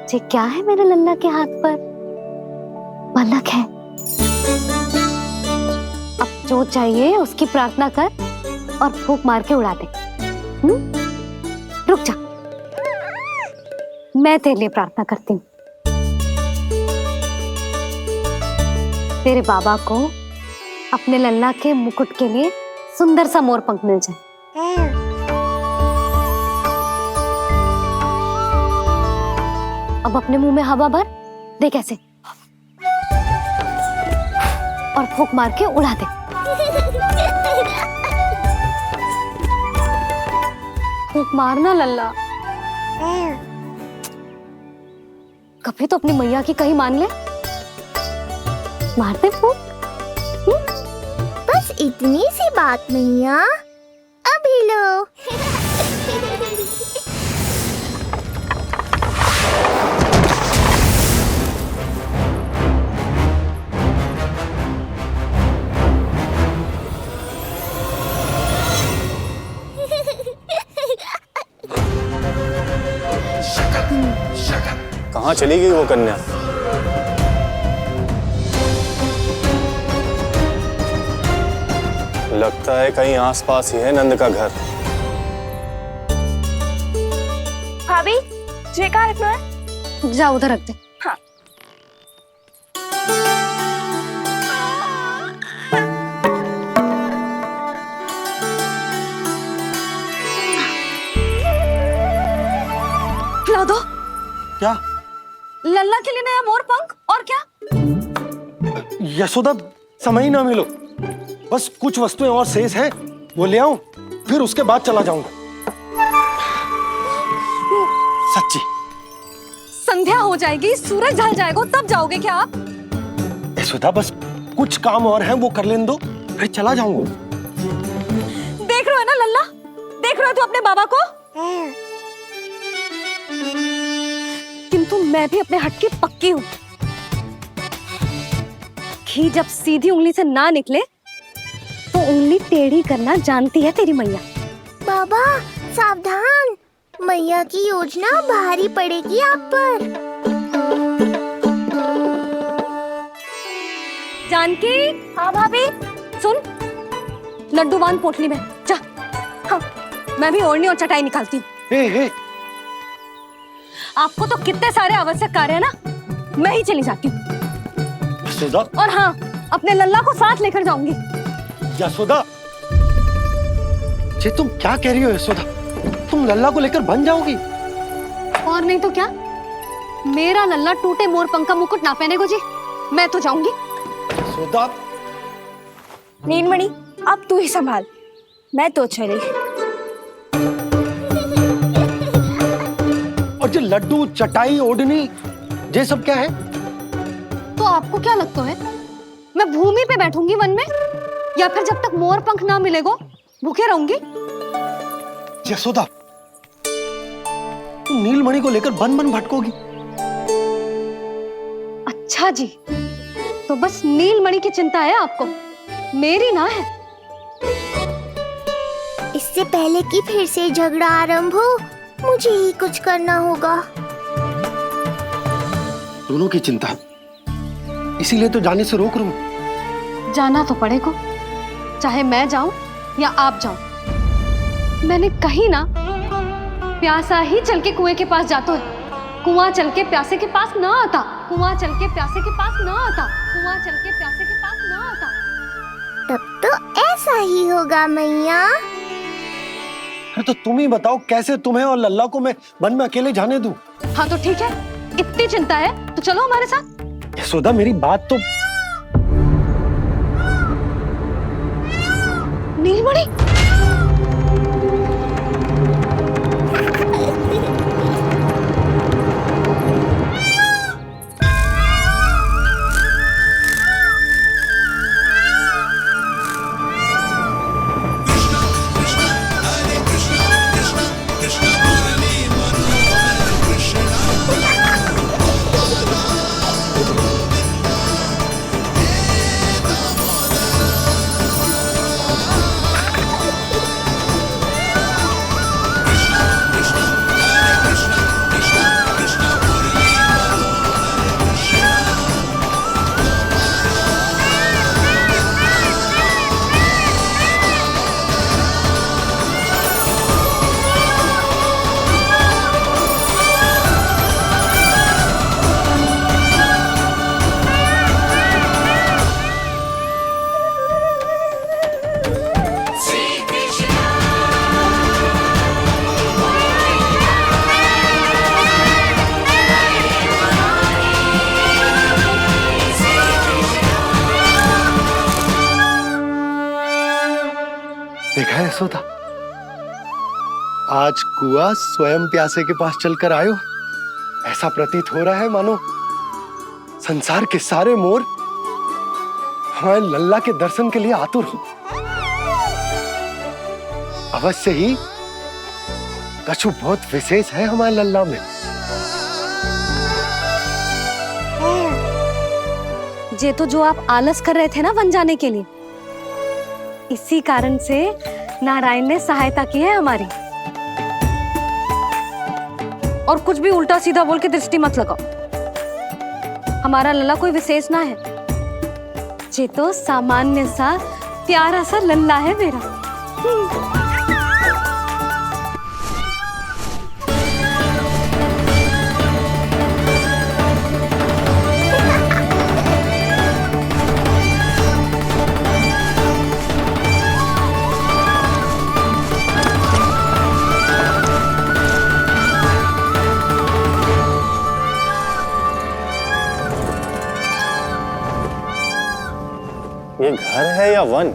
ये क्या है मेरे लल्ला के हाथ पर? पलक है। अब जो चाहिए उसकी प्रार्थना कर और फूंक मार के उड़ा दे। रुक जा, मैं तेरे लिए प्रार्थना करती हूँ। तेरे बाबा को अपने लल्ला के मुकुट के लिए सुंदर सा मोर पंख मिल जाए। अब अपने मुंह में हवा भर, देख ऐसे, और फूंक मार के उड़ा दे। फूंक मारना लल्ला। कभी तो अपनी मैया की कहीं मान ले। मारते फूंक। बस इतनी सी बात मैया, अभी लो। कहाँ चली गई वो कन्या? लगता है कहीं आसपास ही है नंद का घर। भाभी, ये कहाँ रखना है? जा उधर रख दे। हाँ। खिला दो। क्या? लल्ला के लिए नया मोर पंख। और क्या? यशोदा, समय ही ना मिलो। बस कुछ वस्तुएं और शेष हैं, वो ले आऊं, फिर उसके बाद चला जाऊंगा। सच्ची। संध्या हो जाएगी, सूरज ढल जाएगा, तब जाओगे क्या आप? यशोदा, बस कुछ काम और हैं, वो कर लेने दो, फिर चला जाऊंगा। देख रहे हो ना लल्ला, देख रहे हो तू अपने बाबा को? किंतु मैं भी अपने हट की पक्की हूँ। घी जब सीधी उंगली से ना निकले तो उंगली टेढ़ी करना जानती है तेरी मैया। बाबा सावधान, मैया की योजना भारी पड़ेगी आप पर। जानकी। हाँ भाभी। सुन, लड्डू बांध पोटली में, जा। हाँ, मैं भी ओढ़नी और चटाई निकालती हूँ। हे। आपको तो कितने सारे आवश्यक कार्य है ना, मैं ही चली जाती हूँ। यशोदा। और हाँ, अपने लल्ला को साथ लेकर जाऊंगी। यशोदा, ये तुम क्या कह रही हो यशोदा? तुम लल्ला को लेकर बन जाओगी? और नहीं तो क्या, मेरा लल्ला टूटे मोर पंख का मुकुट ना पहनेगो जी। मैं तो जाऊंगी। यशोदा। नीलमणि, अब तू ही संभाल, मैं तो चली। और ये लड्डू, चटाई, ओढ़नी, ये सब क्या है? तो आपको क्या लगता है, मैं भूमि पे बैठूंगी वन में, या फिर जब तक मोर पंख ना मिलेगो भूखे रहूंगी? यशोदा, तुम नीलमणि को लेकर बन बन भटकोगी। अच्छा जी, तो बस नीलमणि की चिंता है आपको, मेरी ना है। इससे पहले कि फिर से झगड़ा आरंभ हो, मुझे ही कुछ करना होगा। दोनों की चिंता, इसीलिए तो जाने से रोक रहा हूं। जाना तो पड़ेगा, चाहे मैं जाऊं या आप जाओ। मैंने कहीं ना, प्यासा ही चल के कुएं के पास जाता है, कुआं चल के प्यासे के पास ना आता, कुआं चल के प्यासे के पास ना आता, कुआं चल के प्यासे के पास ना आता। तब तो ऐसा ही होगा मैया। अरे तो तुम ही बताओ, कैसे तुम्हें और लल्ला को मैं वन में अकेले जाने दूं? हाँ तो ठीक है, इतनी चिंता है तो चलो हमारे साथ। यशोदा, मेरी बात तो। नीलमणि, यशोदा, आज कुआं स्वयं प्यासे के पास चलकर आयो। ऐसा प्रतीत हो रहा है मानो संसार के सारे मोर हमारे लल्ला के दर्शन के लिए आतुर हो। अवश्य ही कछु बहुत विशेष है हमारे लल्ला में। ये तो जो आप आलस कर रहे थे ना वन जाने के लिए, इसी कारण से नारायण ने सहायता की है हमारी। और कुछ भी उल्टा सीधा बोल के दृष्टि मत लगाओ। हमारा लल्ला कोई विशेष ना है, ये तो सामान्य सा प्यारा सा लल्ला है मेरा। ये घर है या वन?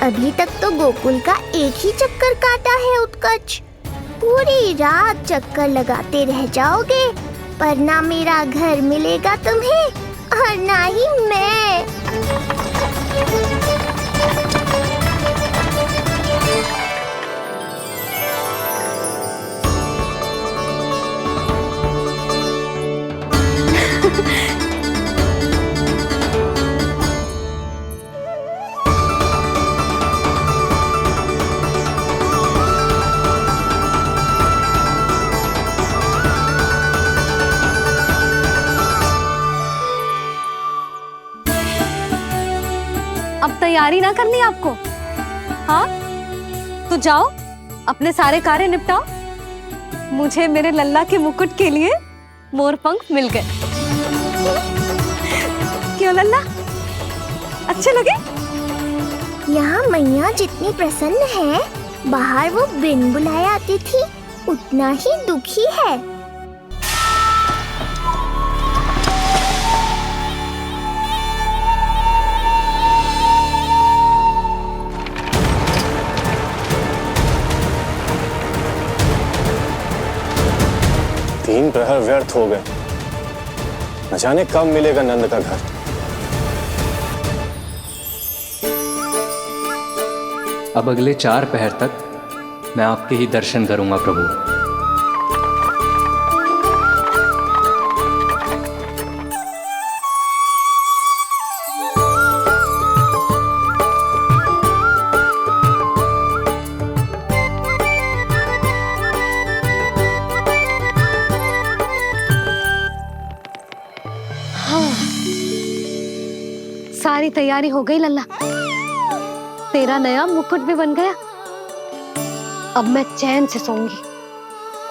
अभी तक तो गोकुल का एक ही चक्कर काटा है उत्कर्ष। पूरी रात चक्कर लगाते रह जाओगे, पर ना मेरा घर मिलेगा तुम्हें और ना ही मैं। अब तैयारी ना करनी आपको? हाँ, तो जाओ अपने सारे कार्य निपटाओ। मुझे मेरे लल्ला के मुकुट के लिए मोरपंख मिल गए। क्यों लल्ला, अच्छे लगे? यहाँ मैया जितनी प्रसन्न है, बाहर वो बिन बुलाए आती थी उतना ही दुखी है। तीन प्रहर व्यर्थ हो गए। न जाने कब मिलेगा नंद का घर। अब अगले 4 पहर तक मैं आपके ही दर्शन करूंगा प्रभु। सारी तैयारी हो गई लल्ला, तेरा नया मुकुट भी बन गया। अब मैं चैन से सोऊंगी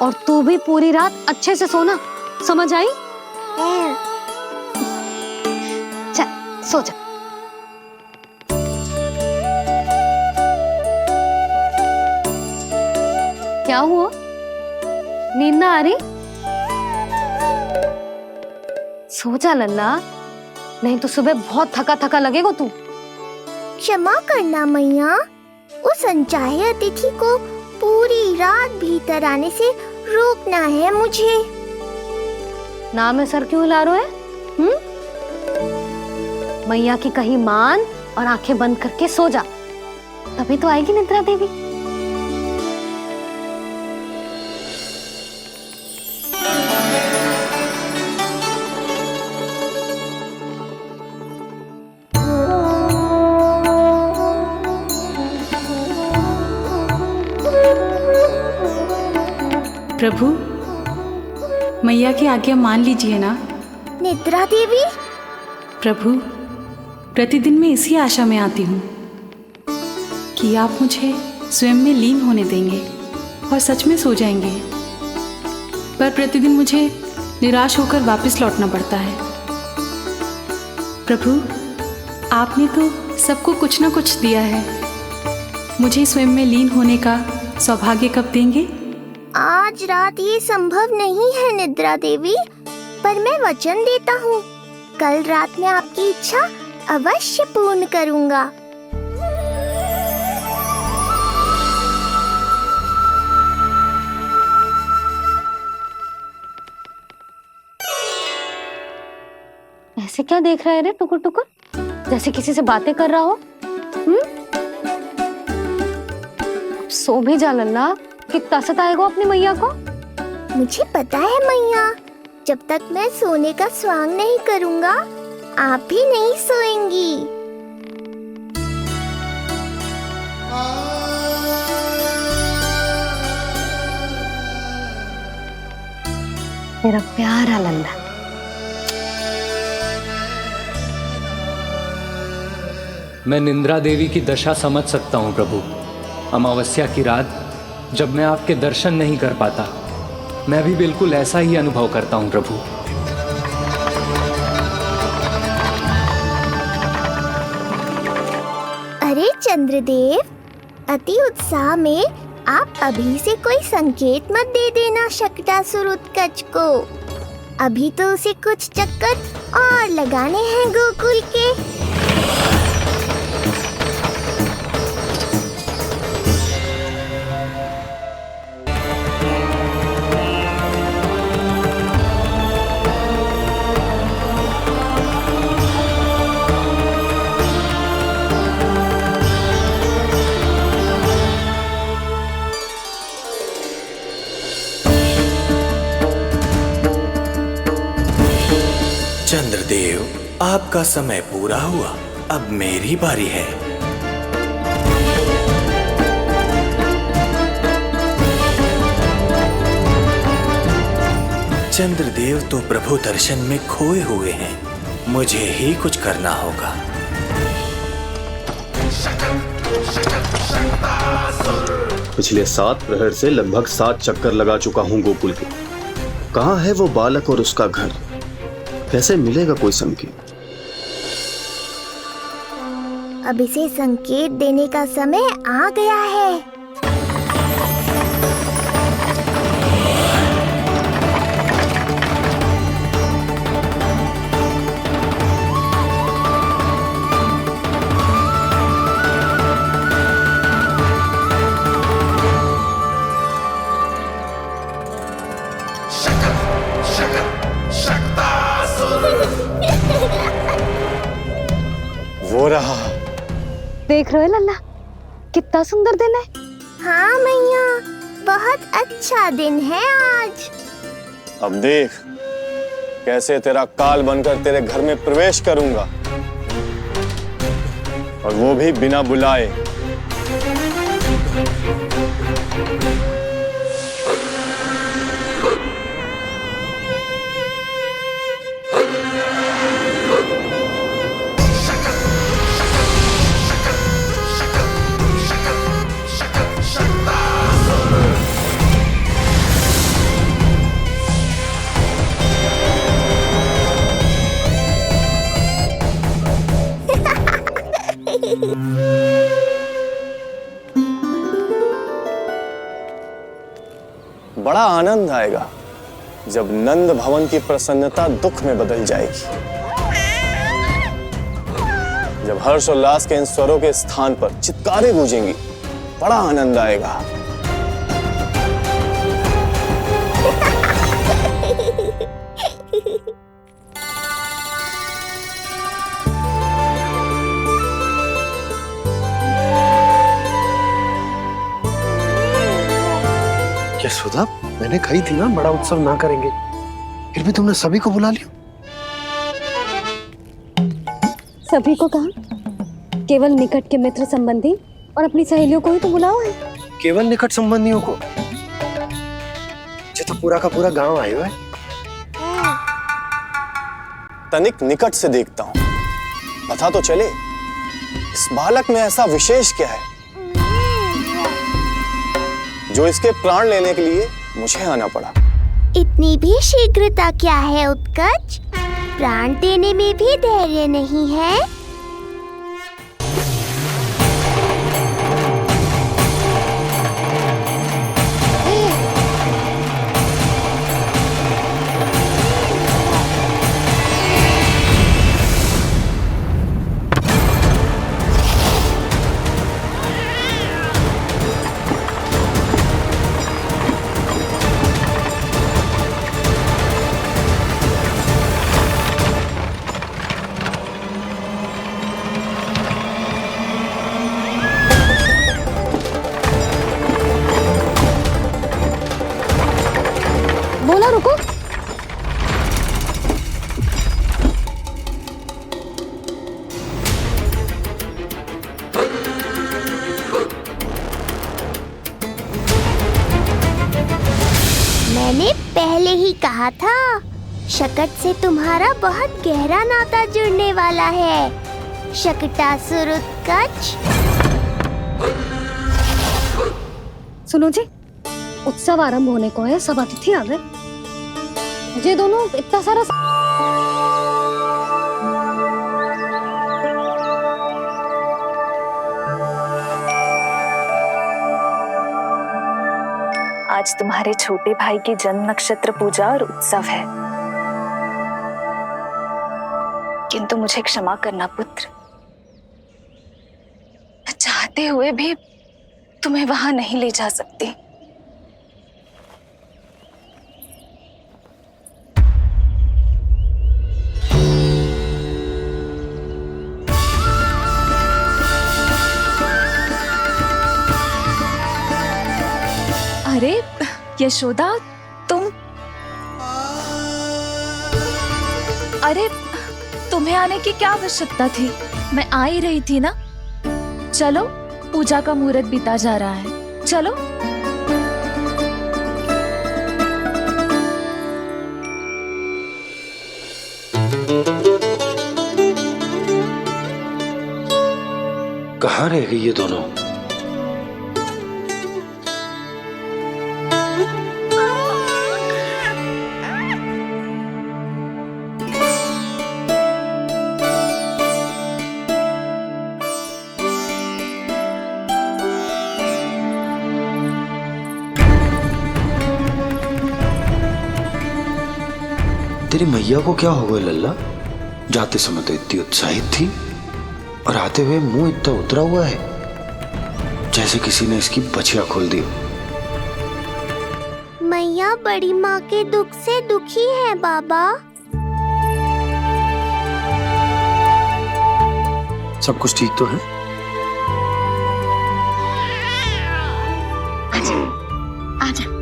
और तू भी पूरी रात अच्छे से सोना, समझ आई? चल सो जा। क्या हुआ, नींद ना आ रही? सो जा लल्ला, नहीं तो सुबह बहुत थका थका लगेगा तू। क्षमा करना मैया, उस अनचाहे अतिथि को पूरी रात भीतर आने से रोकना है मुझे। ना में सर क्यों हिला रहे हो? मैया की कहीं मान और आंखें बंद करके सो जा, तभी तो आएगी निद्रा देवी। प्रभु, मैया की आज्ञा मान लीजिए ना। निद्रा देवी? प्रभु, प्रतिदिन मैं इसी आशा में आती हूँ कि आप मुझे स्वयं में लीन होने देंगे और सच में सो जाएंगे, पर प्रतिदिन मुझे निराश होकर वापस लौटना पड़ता है। प्रभु, आपने तो सबको कुछ ना कुछ दिया है। मुझे स्वयं में लीन होने का सौभाग्य कब देंगे? आज रात ये संभव नहीं है निद्रा देवी, पर मैं वचन देता हूँ कल रात में आपकी इच्छा अवश्य पूर्ण करूँगा। ऐसे क्या देख रहा है रे टुकुर टुकुर, जैसे किसी से बातें कर रहा हो? सो भी जा लल्ला, कितना सताएगा अपनी मैया को। मुझे पता है मैया, जब तक मैं सोने का स्वांग नहीं करूँगा आप भी नहीं सोएंगी। मेरा प्यारा लल्ला। मैं निंद्रा देवी की दशा समझ सकता हूँ प्रभु। अमावस्या की रात जब मैं आपके दर्शन नहीं कर पाता, मैं भी बिल्कुल ऐसा ही अनुभव करता हूँ प्रभु। अरे चंद्रदेव, अति उत्साह में आप अभी से कोई संकेत मत दे देना शक्टासुर उत्कच को। अभी तो उसे कुछ चक्कर और लगाने हैं गोकुल के। चंद्रदेव, आपका समय पूरा हुआ, अब मेरी बारी है। चंद्रदेव तो प्रभु दर्शन में खोए हुए हैं, मुझे ही कुछ करना होगा। पिछले 7 प्रहर से लगभग 7 चक्कर लगा चुका हूँ गोकुल के। कहाँ है वो बालक और उसका घर? कैसे मिलेगा कोई संकेत? अब इसे संकेत देने का समय आ गया है। वो रहा। देख रहे हो लल्ला, कितना सुंदर दिन है। हाँ मैया, बहुत अच्छा दिन है आज। अब देख कैसे तेरा काल बनकर तेरे घर में प्रवेश करूंगा, और वो भी बिना बुलाए। बड़ा आनंद आएगा जब नंद भवन की प्रसन्नता दुख में बदल जाएगी, जब हर्ष उल्लास के इन स्वरों के स्थान पर चित्कारें गूंजेंगी। बड़ा आनंद आएगा। यशोदा, मैंने कही थी ना बड़ा उत्सव ना करेंगे, फिर भी तुमने सभी को बुला लिया। सभी को कहा? केवल निकट के मित्र संबंधी और अपनी सहेलियों को ही तो बुलाओ है। केवल निकट संबंधियों को? ये तो पूरा का पूरा गांव आया है। तनिक निकट से देखता हूं, पता तो चले इस बालक में ऐसा विशेष क्या है जो इसके प्राण लेने के लिए मुझे आना पड़ा। इतनी भी शीघ्रता क्या है उत्कच? प्राण देने में भी धैर्य नहीं है। पहले ही कहा था, शकट से तुम्हारा बहुत गहरा नाता जुड़ने वाला है। शकटासुर उत्कच। सुनो जी, उत्सव आरंभ होने को है, सब अतिथि आ गए। ये दोनों इतना सारा आज तुम्हारे छोटे भाई की जन्म नक्षत्र पूजा और उत्सव है, किंतु मुझे क्षमा करना पुत्र, चाहते हुए भी तुम्हें वहां नहीं ले जा सकती। अरे यशोदा, अरे तुम्हें आने की क्या आवश्यकता थी? मैं आ ही रही थी ना। चलो, पूजा का मुहूर्त बीता जा रहा है, चलो। कहाँ रह गई ये दोनों? तेरी मैया को क्या हो गया लल्ला? जाते समय तो इतनी उत्साहित थी और आते हुए मुंह इतना उतरा हुआ है जैसे किसी ने इसकी बचिया खोल दी। मैया बड़ी माँ के दुख से दुखी है बाबा। सब कुछ ठीक तो है? आजा।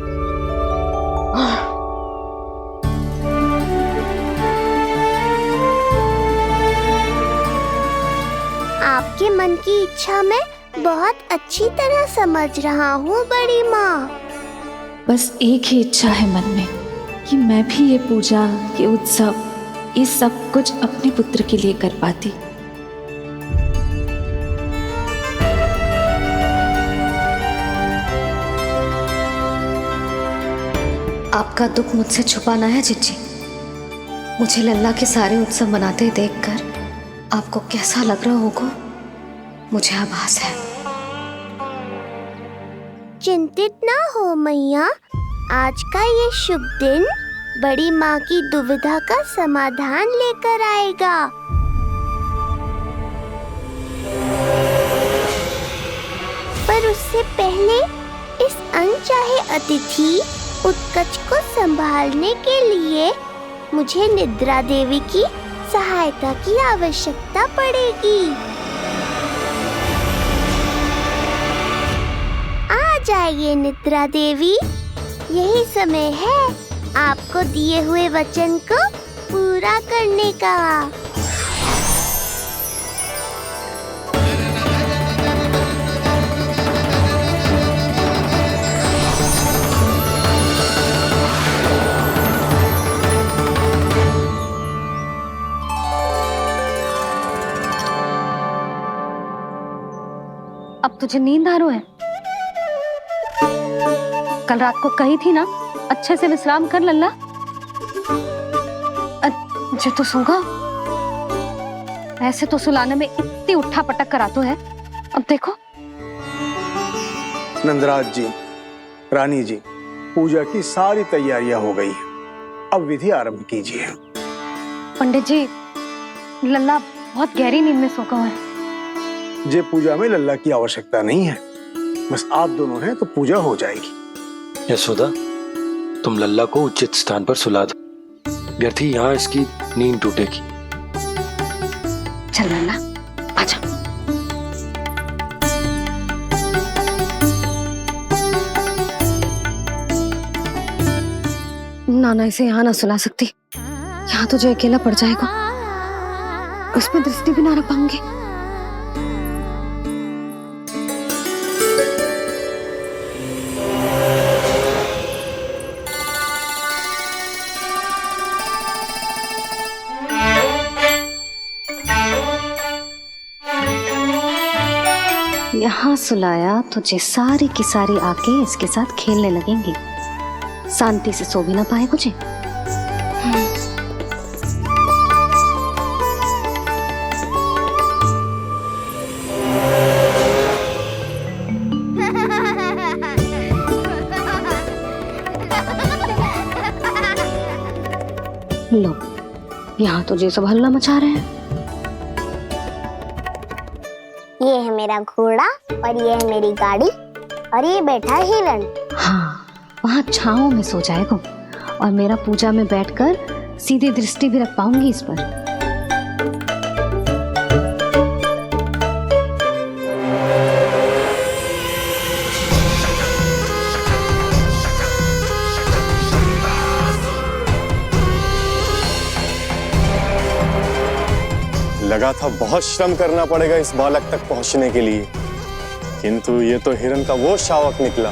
आपके मन की इच्छा मैं बहुत अच्छी तरह समझ रहा हूँ बड़ी माँ। बस एक ही इच्छा है मन में कि मैं भी ये पूजा, ये उत्सव, ये सब कुछ अपने पुत्र के लिए कर पाती। आपका दुख मुझसे छुपाना है जिज्जी। मुझे लल्ला के सारे उत्सव मनाते देखकर आपको कैसा लग रहा होगा, मुझे आभास है। चिंतित ना हो मैया, आज का ये शुभ दिन बड़ी माँ की दुविधा का समाधान लेकर आएगा। पर उससे पहले इस अनचाहे अतिथि उत्कच को संभालने के लिए मुझे निद्रा देवी की सहायता की आवश्यकता पड़ेगी। आ जाइए निद्रा देवी, यही समय है आपको दिए हुए वचन को पूरा करने का। अब तुझे नींद आ रही है? कल रात को कही थी ना अच्छे से विश्राम कर लल्ला। जो तो सोगा, ऐसे तो सुलाने में इतनी उठा पटक करा तो है। अब देखो। नंदराज जी, रानी जी, पूजा की सारी तैयारियां हो गई हैं। अब विधि आरंभ कीजिए। पंडित जी, लल्ला बहुत गहरी नींद में सोगा है। जे पूजा में लल्ला की आवश्यकता नहीं है, बस आप दोनों हैं तो पूजा हो जाएगी। यशोदा, तुम लल्ला को उचित स्थान पर सुला दो, व्यर्थ ही यहाँ इसकी नींद टूटेगी। चल लल्ला, आजा। नाना इसे यहाँ ना सुला सकती, यहाँ तो जो अकेला पड़ जाएगा, उसमें दृष्टि भी ना रख पाऊंगी। यहाँ सुलाया तुझे सारी की सारी आके इसके साथ खेलने लगेंगी, शांति से सो भी ना पाए मुझे। लो, यहाँ तो ये सब हल्ला मचा रहे हैं। ये है मेरा घोड़ा और ये है मेरी गाड़ी और ये बैठा है हिरण। हाँ, वहाँ छांव में सो जाएगा और मेरा पूजा में बैठकर सीधी दृष्टि भी रख पाऊंगी इस पर। लगा था बहुत श्रम करना पड़ेगा इस बालक तक पहुंचने के लिए, किंतु ये तो हिरण का वो शावक निकला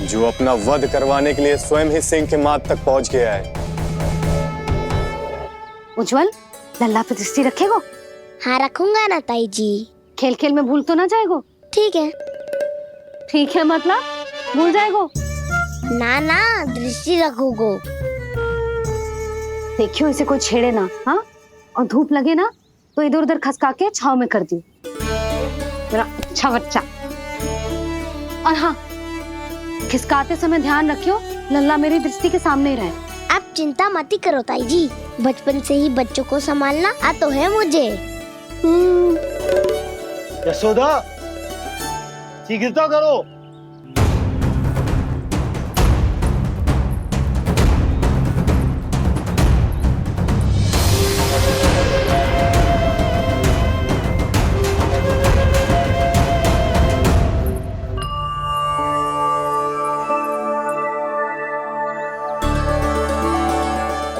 जो अपना वध करवाने के लिए स्वयं ही सिंह के माथ तक पहुंच गया है। उज्जवल, लल्ला पे दृष्टि रखेगो? हाँ रखूंगा ना ताई जी। खेल खेल में भूल तो ना जाएगो? ठीक है। ठीक है मतलब भूल जाएगो? ना ना, दृष्टि रखोगो। देखियो इसे कोई छेड़े ना, हाँ? और धूप लगे ना तो इधर उधर खसका के छाव में कर दी। मेरा अच्छा बच्चा। और हाँ, खिसकाते समय ध्यान रखियो लल्ला मेरी दृष्टि के सामने ही रहे। आप चिंता मत ही करो ताई जी, बचपन से ही बच्चों को संभालना आता है मुझे। यशोदा, शीघ्रता करो।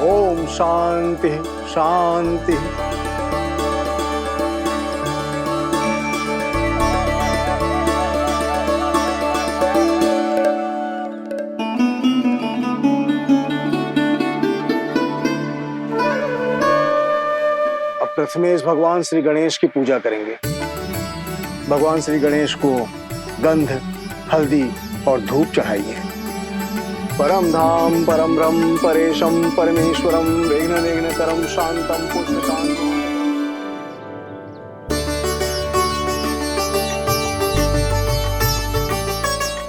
ओम शांति शांति। अब प्रथमेश भगवान श्री गणेश की पूजा करेंगे। भगवान श्री गणेश को गंध, हल्दी और धूप चढ़ाइए। परम धाम परम रम परेशम परमेश्वरम विघ्न निघ्नकरम शांतम पुष्टकांतम।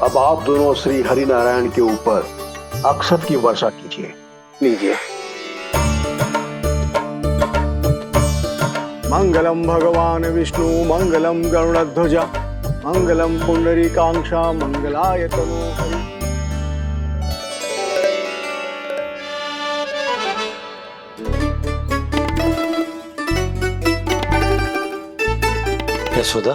अब आप दोनों श्री हरि नारायण के ऊपर अक्षत की वर्षा कीजिए। लीजिए। मंगलम भगवान विष्णु मंगलम गरुड़ध्वजा मंगलम पुंडरीकाक्षा मंगलाय तनोहरि। यशोदा,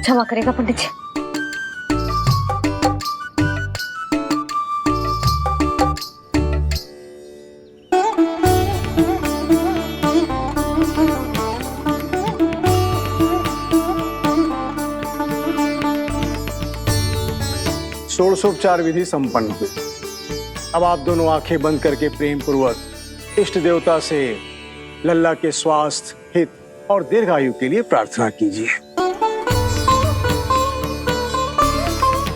क्षमा करेगा पंडित जी। षोडशोपचार विधि संपन्न हुई। अब आप दोनों आंखें बंद करके प्रेम पूर्वक इष्ट देवता से लल्ला के स्वास्थ्य, हित और दीर्घायु के लिए प्रार्थना कीजिए।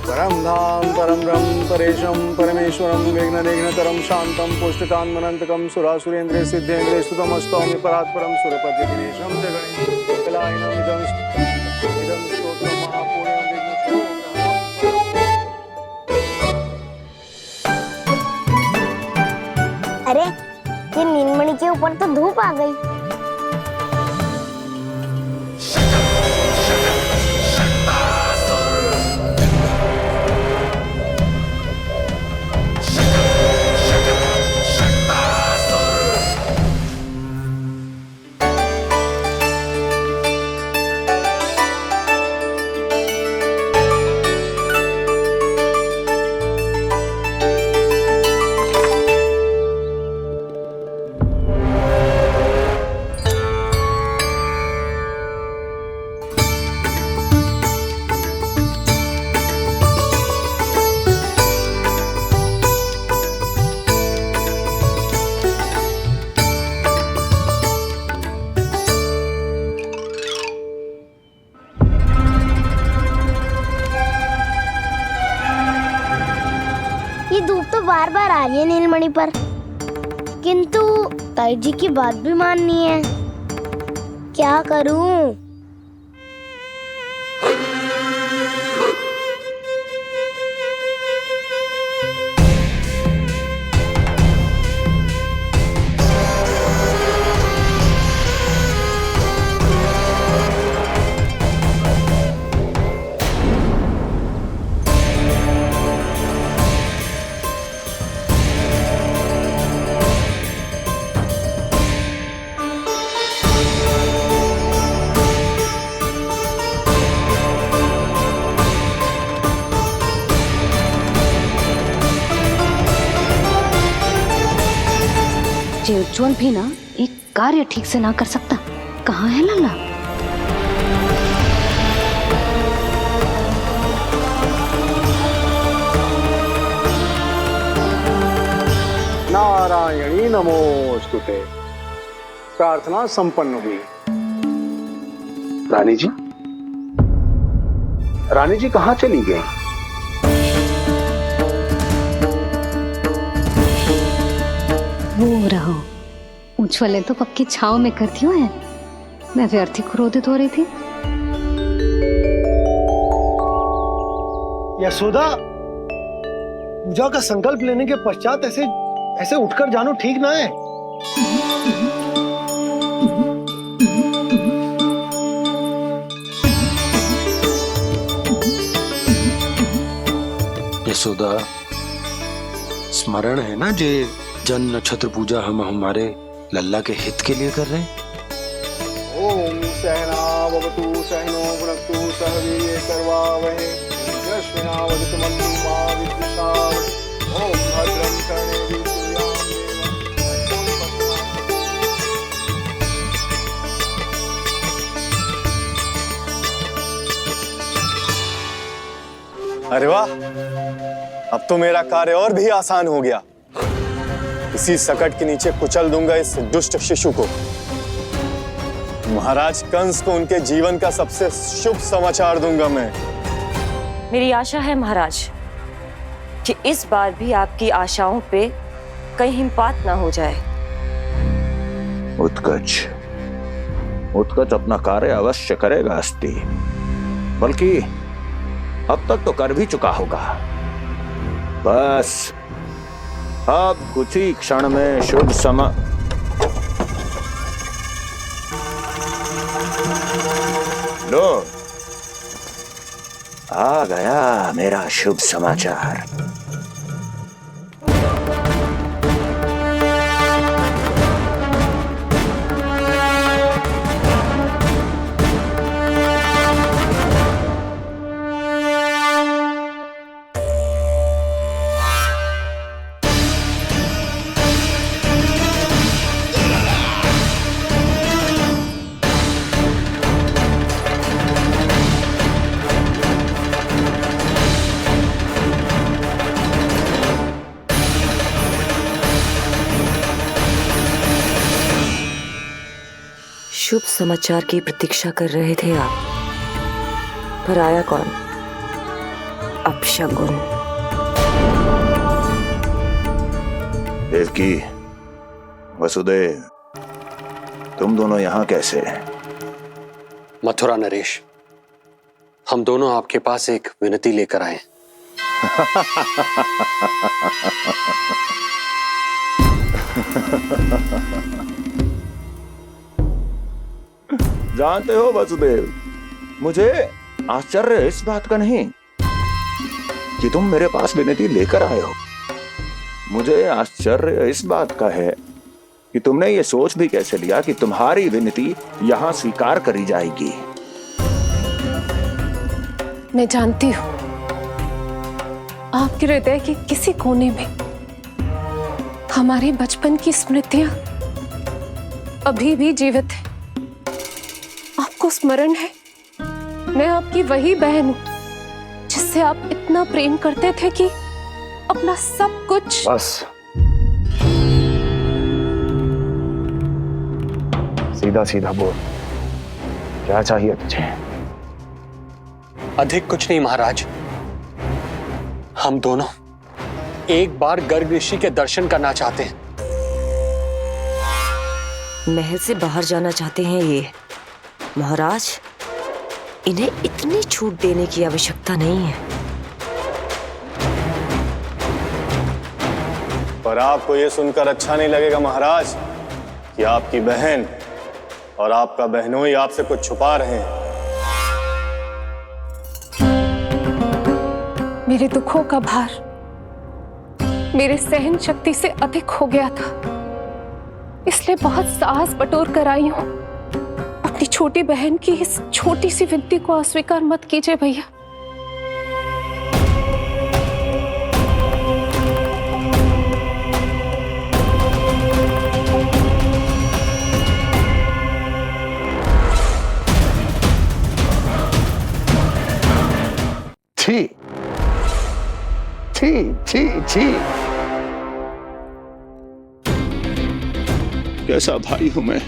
परम धाम परम रम परेशम परमेश्वरम विघ्न निघ्नकरम शांतम पुष्टकान्मनंतकम सुरासुरेंद्र सिद्धेंद्र स्तुतम स्तौम्य परात्परम सुरपति दिनेशम जगणेश कलायनम इदं स्तोत्रम महापुण्यम विघ्नशो। अरे ये नीलमणि के ऊपर तो धूप आ गई। बार आ रही है नीलमणि पर, किंतु ताई जी की बात भी माननी है। क्या करूं? जे उज्जवल भी ना एक कार्य ठीक से ना कर सकता, कहाँ है लल्ला? नारायणी नमोस्तुते। प्रार्थना संपन्न हुई। रानी जी, रानी जी कहाँ चली गई? वो रहो, उज्जवल तो पक्की छाव में करती हुए है, मैं व्यर्थ ही क्रोधित हो रही थी। यशोदा, पूजा का संकल्प लेने के पश्चात ऐसे ऐसे उठकर जानो ठीक ना है। यशोदा, स्मरण है ना जे जन नक्षत्र पूजा हम हमारे लल्ला के हित के लिए कर रहे हैं। ओम सहनावतु सहनो भुनक्तु सह वीर्येण करवावहै तेजस्विनावधीतमस्तु मा विद्विषावहै। ओम भद्रं कर्णेभिः अरे वाह, अब तो मेरा कार्य और भी आसान हो गया। इसी सकट के नीचे कुचल दूंगा इस दुष्ट शिशु को। महाराज कंस को उनके जीवन का सबसे शुभ समाचार दूंगा मैं। मेरी आशा है महाराज कि इस बार भी आपकी आशाओं पे कहीं हिमपात ना हो जाए। उत्कच उत्कच अपना कार्य अवश्य करेगा अस्ति, बल्कि अब तक तो कर भी चुका होगा। बस अब कुछ ही क्षण में शुभ समय। लो, आ गया मेरा शुभ समाचार। शुभ समाचार की प्रतीक्षा कर रहे थे आप, पर आया कौन? अपशगुन। देवकी, वसुदेव, तुम दोनों यहाँ कैसे? मथुरा नरेश, हम दोनों आपके पास एक विनती लेकर आए। जानते हो वसुदेव, मुझे आश्चर्य इस बात का नहीं कि तुम मेरे पास विनती लेकर आए हो। मुझे आश्चर्य इस बात का है कि तुमने ये सोच भी कैसे लिया कि तुम्हारी विनती यहाँ स्वीकार करी जाएगी। मैं जानती हूँ आपके हृदय के किसी कोने में हमारे बचपन की स्मृतियां अभी भी जीवित है। आपको स्मरण है, मैं आपकी वही बहन हूं जिससे आप इतना प्रेम करते थे कि अपना सब कुछ। बस सीधा सीधा बोल, क्या चाहिए तुझे? अधिक कुछ नहीं महाराज, हम दोनों एक बार गर्ग ऋषि के दर्शन करना चाहते हैं। महल से बाहर जाना चाहते हैं ये। महाराज, इन्हें इतनी छूट देने की आवश्यकता नहीं है। पर आपको ये सुनकर अच्छा नहीं लगेगा महाराज कि आपकी बहन और आपका बहनोई आपसे कुछ छुपा रहे हैं। मेरे दुखों का भार मेरे सहन शक्ति से अधिक हो गया था, इसलिए बहुत साहस बटोर कर आई हूं। अपनी छोटी बहन की इस छोटी सी विनती को अस्वीकार मत कीजिए भैया। छी छी छी छी, कैसा भाई हूं मैं।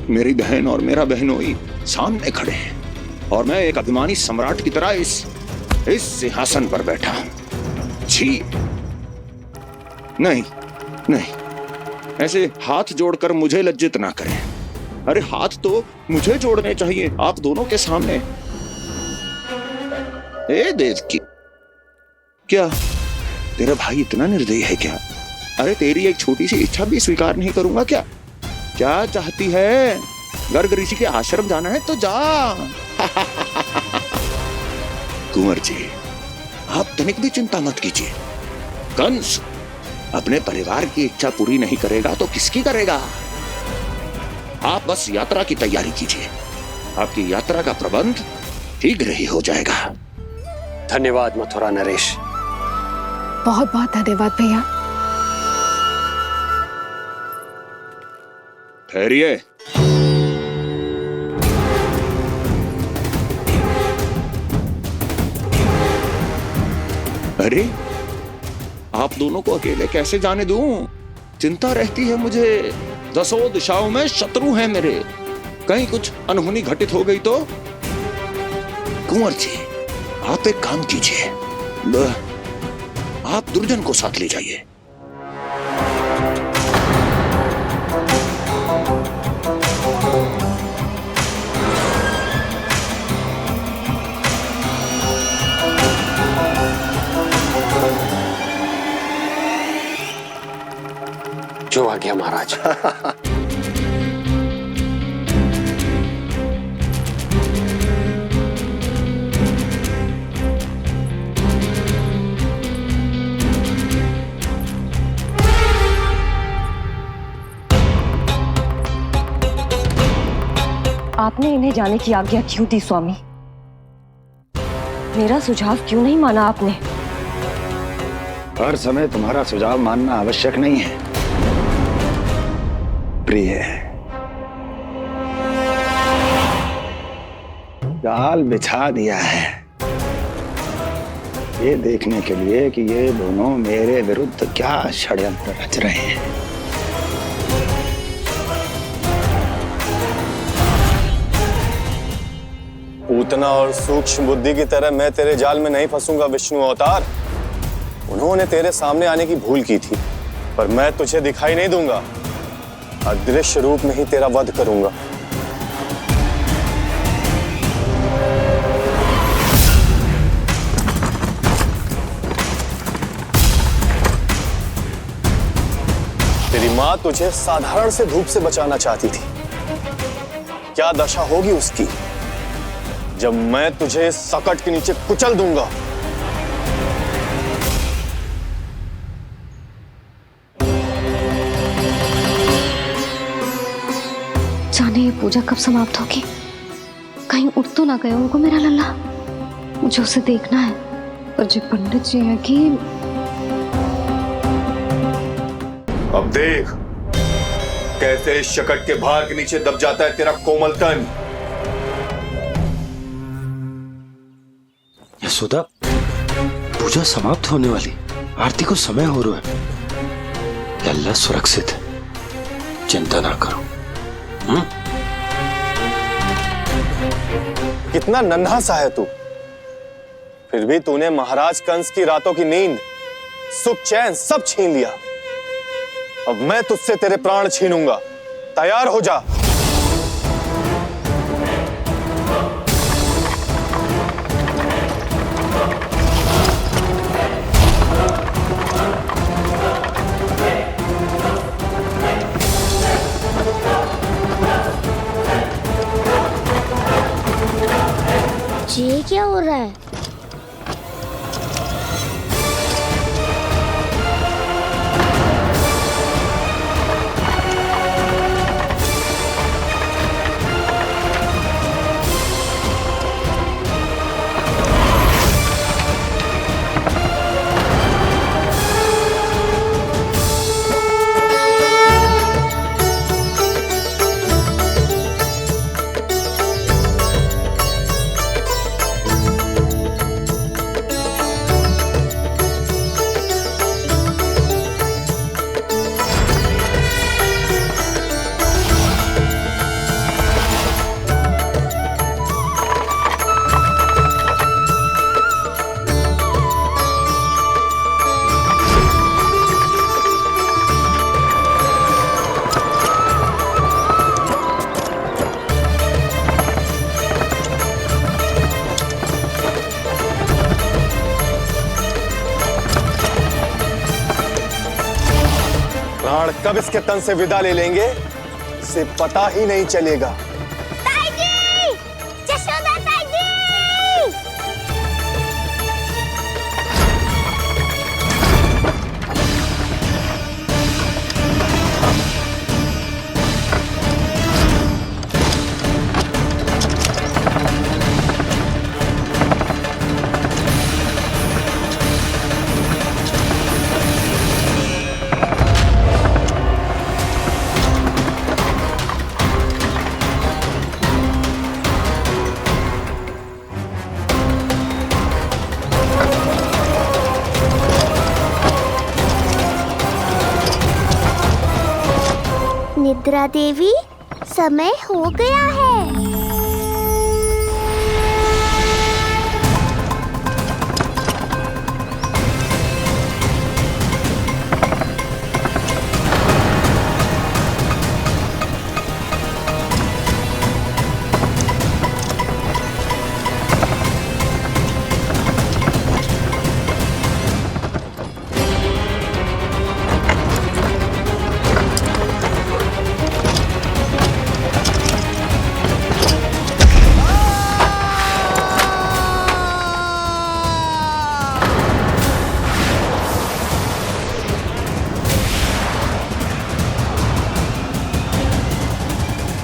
मेरी बहन और मेरा बहनोई सामने खड़े हैं और मैं एक अभिमानी सम्राट की तरह इस सिंहासन पर बैठा हूं। छी, नहीं नहीं, ऐसे हाथ जोड़कर मुझे लज्जित ना करें। अरे हाथ तो मुझे जोड़ने चाहिए आप दोनों के सामने। ए देवकी, क्या तेरा भाई इतना निर्दयी है क्या? अरे तेरी एक छोटी सी इच्छा भी स्वीकार नहीं करूंगा क्या? क्या चाहती है? गर्ग ऋषि के आश्रम जाना है तो जा। कुंवर जी, आप तनिक भी चिंता मत कीजिए। कंस अपने परिवार की इच्छा पूरी नहीं करेगा तो किसकी करेगा? आप बस यात्रा की तैयारी कीजिए, आपकी यात्रा का प्रबंध शीघ्र ही हो जाएगा। धन्यवाद मथुरा नरेश। बहुत बहुत धन्यवाद भैया। ठहरिए। अरे आप दोनों को अकेले कैसे जाने दूं? चिंता रहती है मुझे। दसों दिशाओं में शत्रु हैं मेरे, कहीं कुछ अनहोनी घटित हो गई तो? कुंवर जी, आप एक काम कीजिए, आप दुर्जन को साथ ले जाइए। जो आ गया महाराज। आपने इन्हें जाने की आज्ञा क्यों दी स्वामी? मेरा सुझाव क्यों नहीं माना आपने? हर समय तुम्हारा सुझाव मानना आवश्यक नहीं है प्रिय। जाल बिछा दिया है ये देखने के लिए कि ये दोनों मेरे विरुद्ध क्या षड्यंत्र रच रहे हैं। पूतना और सूक्ष्म बुद्धि की तरह मैं तेरे जाल में नहीं फंसूंगा विष्णु अवतार। उन्होंने तेरे सामने आने की भूल की थी, पर मैं तुझे दिखाई नहीं दूंगा। अदृश्य रूप में ही तेरा वध करूंगा। तेरी मां तुझे साधारण से धूप से बचाना चाहती थी। क्या दशा होगी उसकी जब मैं तुझे सकट के नीचे कुचल दूंगा। जाने ये पूजा कब समाप्त होगी? कहीं उठ तो ना गया उनको मेरा लल्ला। मुझे उसे देखना है। पर जो पंडित जी है कि अब देख कैसे इस शकट के भार के नीचे दब जाता है तेरा कोमल तन। यशोदा, पूजा समाप्त होने वाली, आरती को समय हो रहा है। अल्लाह सुरक्षित है, चिंता ना करो। कितना नन्हा सा है तू, फिर भी तूने महाराज कंस की रातों की नींद सुख चैन सब छीन लिया। अब मैं तुझसे तेरे प्राण छीनूंगा। तैयार हो जा। ये क्या हो रहा है? प्राण कब इसके तन से विदा ले लेंगे इसे पता ही नहीं चलेगा। ताई जी! जशोदा ताई जी! निद्रा देवी, समय हो गया है।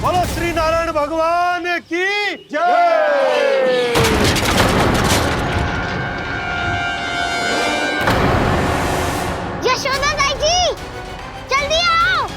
बोलो श्री नारायण भगवान की जय। यशोदा ताई जी, जल्दी आओ।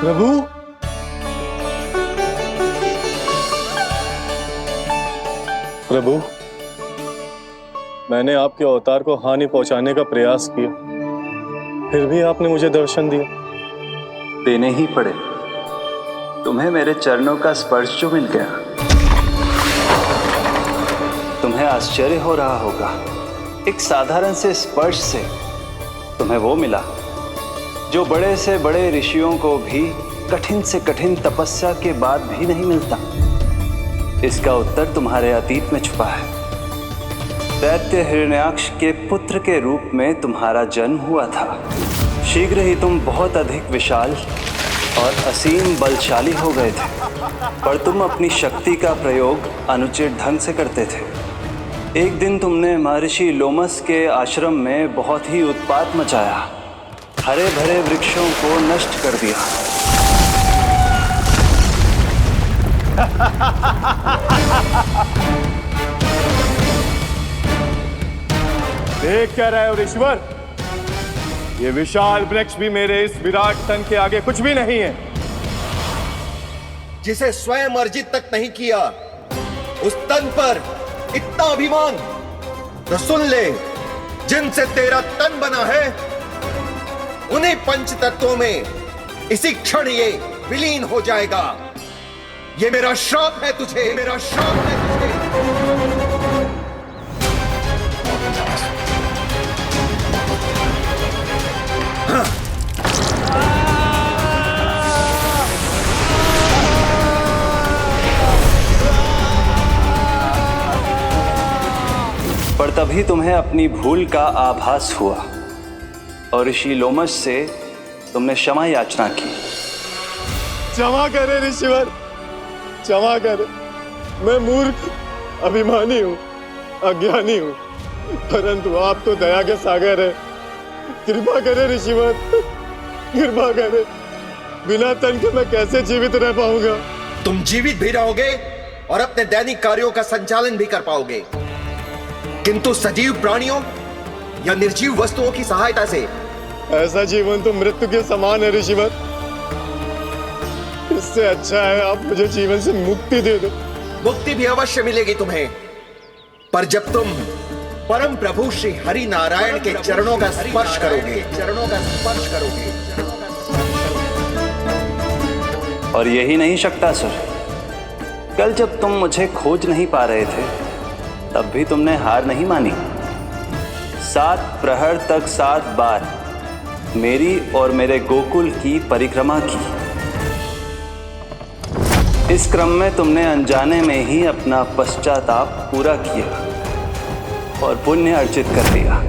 प्रभु, प्रभु, मैंने आपके अवतार को हानि पहुंचाने का प्रयास किया, फिर भी आपने मुझे दर्शन दिया। देने ही पड़े। तुम्हें मेरे चरणों का स्पर्श जो मिल गया, तुम्हें आश्चर्य हो रहा होगा। एक साधारण से स्पर्श से तुम्हें वो मिला जो बड़े से बड़े ऋषियों को भी कठिन से कठिन तपस्या के बाद भी नहीं मिलता? इसका उत्तर तुम्हारे अतीत में छुपा है। दैत्य हिरण्याक्ष के पुत्र के रूप में तुम्हारा जन्म हुआ था। शीघ्र ही तुम बहुत अधिक विशाल और असीम बलशाली हो गए थे, पर तुम अपनी शक्ति का प्रयोग अनुचित ढंग से करते थे। एक दिन तुमने महर्षि लोमस के आश्रम में बहुत ही उत्पात मचाया, हरे भरे वृक्षों को नष्ट कर दिया। देख क्या रहे हो ऋषिवर? ये विशाल वृक्ष भी मेरे इस विराट तन के आगे कुछ भी नहीं है। जिसे स्वयं अर्जित तक नहीं किया, उस तन पर इतना अभिमान, तो सुन ले, जिनसे तेरा तन बना है उन्हीं पंच तत्वों में इसी क्षण ये विलीन हो जाएगा। ये मेरा श्राप है तुझे, मेरा श्राप है तुझे। पर तभी तुम्हें अपनी भूल का आभास हुआ और ऋषि लोमस से तुमने क्षमा याचना की। क्षमा करे ऋषिवर, क्षमा करे। मैं मूर्ख, अभिमानी हूँ, अज्ञानी हूँ, परंतु आप तो दया के सागर है। कृपा करे ऋषिवर, कृपा करे। बिना तन के मैं कैसे जीवित रह पाऊंगा? तुम जीवित भी रहोगे और अपने दैनिक कार्यों का संचालन भी कर पाओगे, किंतु सजीव प्राणियों या निर्जीव वस्तुओं की सहायता से। ऐसा जीवन तो मृत्यु के समान है ऋषिवर। इससे अच्छा है आप मुझे जीवन से मुक्ति दे दो। मुक्ति भी अवश्य मिलेगी तुम्हें, पर जब तुम परम प्रभु श्री हरि नारायण के चरणों का स्पर्श करोगे, चरणों का स्पर्श करोगे। और यही नहीं शक्तासुर, कल जब तुम मुझे खोज नहीं पा रहे थे, तब भी तुमने हार नहीं मानी। 7 प्रहर तक 7 बार मेरी और मेरे गोकुल की परिक्रमा की। इस क्रम में तुमने अनजाने में ही अपना पश्चाताप पूरा किया और पुण्य अर्जित कर लिया।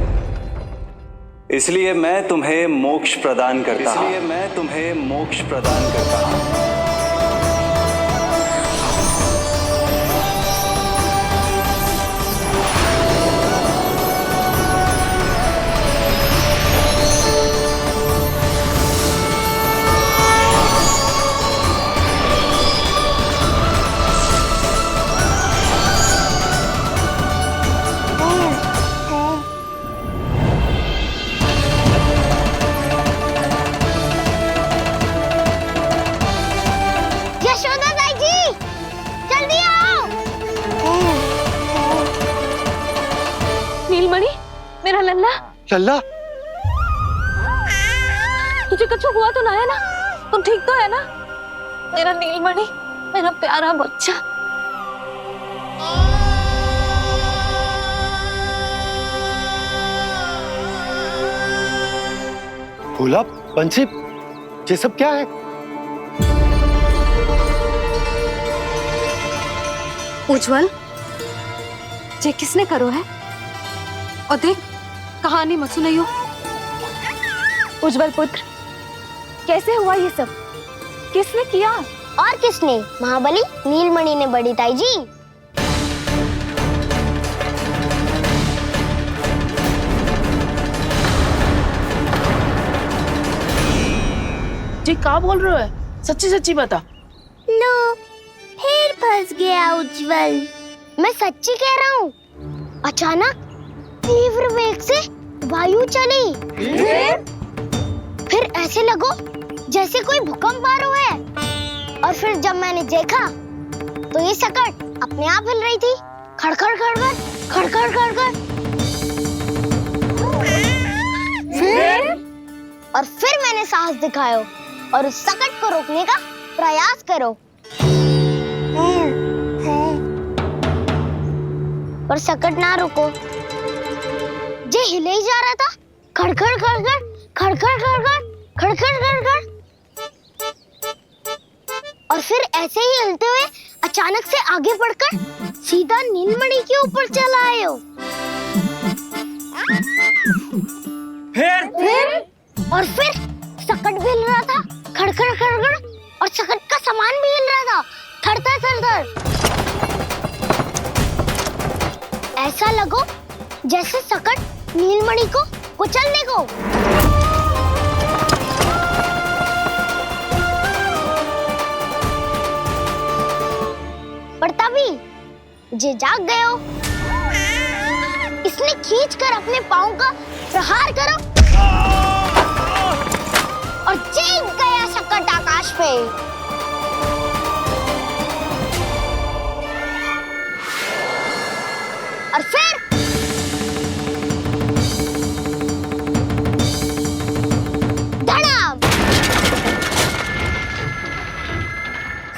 इसलिए मैं तुम्हें मोक्ष प्रदान करता हूं। इसलिए मैं तुम्हें मोक्ष प्रदान करता हूं। लल्ला, तुझे कुछ हुआ तो ना है ना? तुम ठीक तो है ना? मेरा नीलमणि, मेरा प्यारा बच्चा। भोला, बंसी, ये सब क्या है? उज्जवल, ये किसने करो है? और देख, कहानी मत सुनाइयो। उज्जवल पुत्र, कैसे हुआ ये सब? किसने किया? और किसने? महाबली नीलमणि ने बड़ी ताई जी। जी क्या बोल रहे हो है? सच्ची सच्ची बता। लो, फिर फंस गया उज्जवल। मैं सच्ची कह रहा हूँ। अचानक तीव्र वेग से वायु चली। फिर ऐसे लगो जैसे कोई भूकंप आ रहा है। और फिर जब मैंने देखा तो ये सकट अपने आप हिल रही थी, खड़खड़ खड़खड़ खड़खड़ खड़खड़। फिर मैंने साहस दिखाया और उस सकट को रोकने का प्रयास करो, पर सकट ना रुको। जे हिले ही जा रहा था, खड़खड़ खड़खड़ खड़खड़ खड़खड़ खड़खड़ खड़खड़। और फिर ऐसे ही हिलते हुए अचानक से आगे बढ़कर सीधा नीलमणि के ऊपर चला आए हो। फिर और फिर सकट भी हिल रहा था, खड़खड़ खड़खड़, और सकट का सामान भी हिल रहा था, थरथर थरथर। ऐसा लगो जैसे सकट नीलमणि को कुचलने को। पर तभी जे जाग गए हो। इसने खींचकर अपने पाँव का प्रहार करो और चीख गया सकट आकाश पे। और फिर धड़ाम,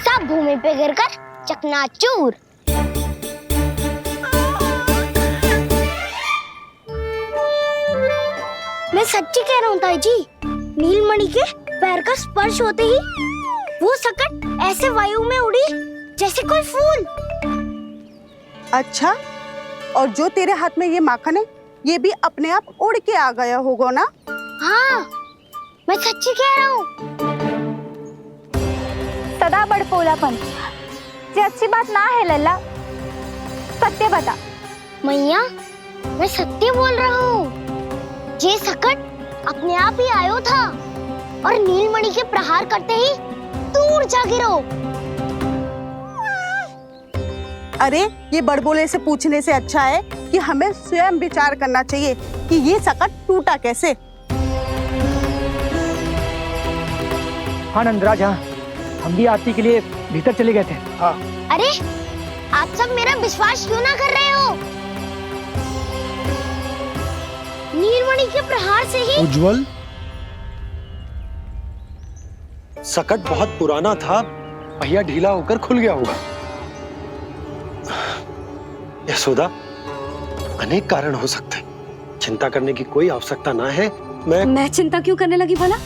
सब भूमि पे गिरकर चकनाचूर। मैं सच्ची कह रहा हूँ ताई जी, नीलमणि के पैर का स्पर्श होते ही वो सकट ऐसे वायु में उड़ी जैसे कोई फूल। अच्छा, और जो तेरे हाथ में ये माखन है, ये भी अपने आप उड़ के आ गया होगा ना? हाँ, मैं सच्ची कह रहा हूँ। सदा बड़पोलापन, ये अच्छी बात ना है लल्ला, सत्य बता। मैया, मैं सत्य बोल रहा हूँ। ये सकट अपने आप ही आयो था और नीलमणि के प्रहार करते ही दूर जा गिरो। अरे, ये बड़बोले से पूछने से अच्छा है कि हमें स्वयं विचार करना चाहिए कि ये सकट टूटा कैसे। हाँ नंदराज, हाँ, हम भी आरती के लिए भीतर चले गए थे। हाँ। अरे, आप सब मेरा विश्वास क्यों ना कर रहे हो? नीलमणि के प्रहार से ही उज्जवल, सकट बहुत पुराना था, भैया ढीला होकर खुल गया होगा। यशोदा, अनेक कारण हो सकते हैं, चिंता करने की कोई आवश्यकता ना है। मैं चिंता क्यों करने लगी भला?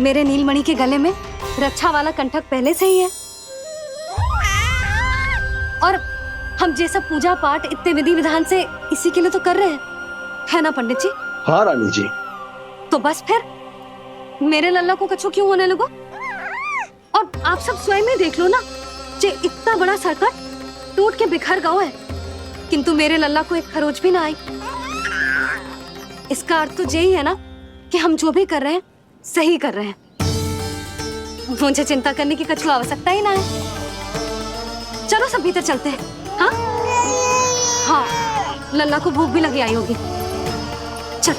मेरे नीलमणि के गले में रक्षा वाला कंठक पहले से ही है, और हम जैसा पूजा पाठ इतने विधि विधान से इसी के लिए तो कर रहे हैं, है ना पंडित जी? हाँ रानी जी। तो बस फिर मेरे लल्ला को कछु क्यों होने लगो? और आप सब स्वयं ही देख लो ना, जे इतना बड़ा सकट टूट के बिखर गया है, किंतु मेरे लल्ला को एक खरोच भी ना आई। इसका अर्थ तो यही है ना कि हम जो भी कर रहे हैं सही कर रहे हैं। मुझे चिंता करने की कछु आवश्यकता ही ना है। चलो सब भीतर चलते हैं। हाँ हाँ, लल्ला को भूख भी लगी आई होगी। चल।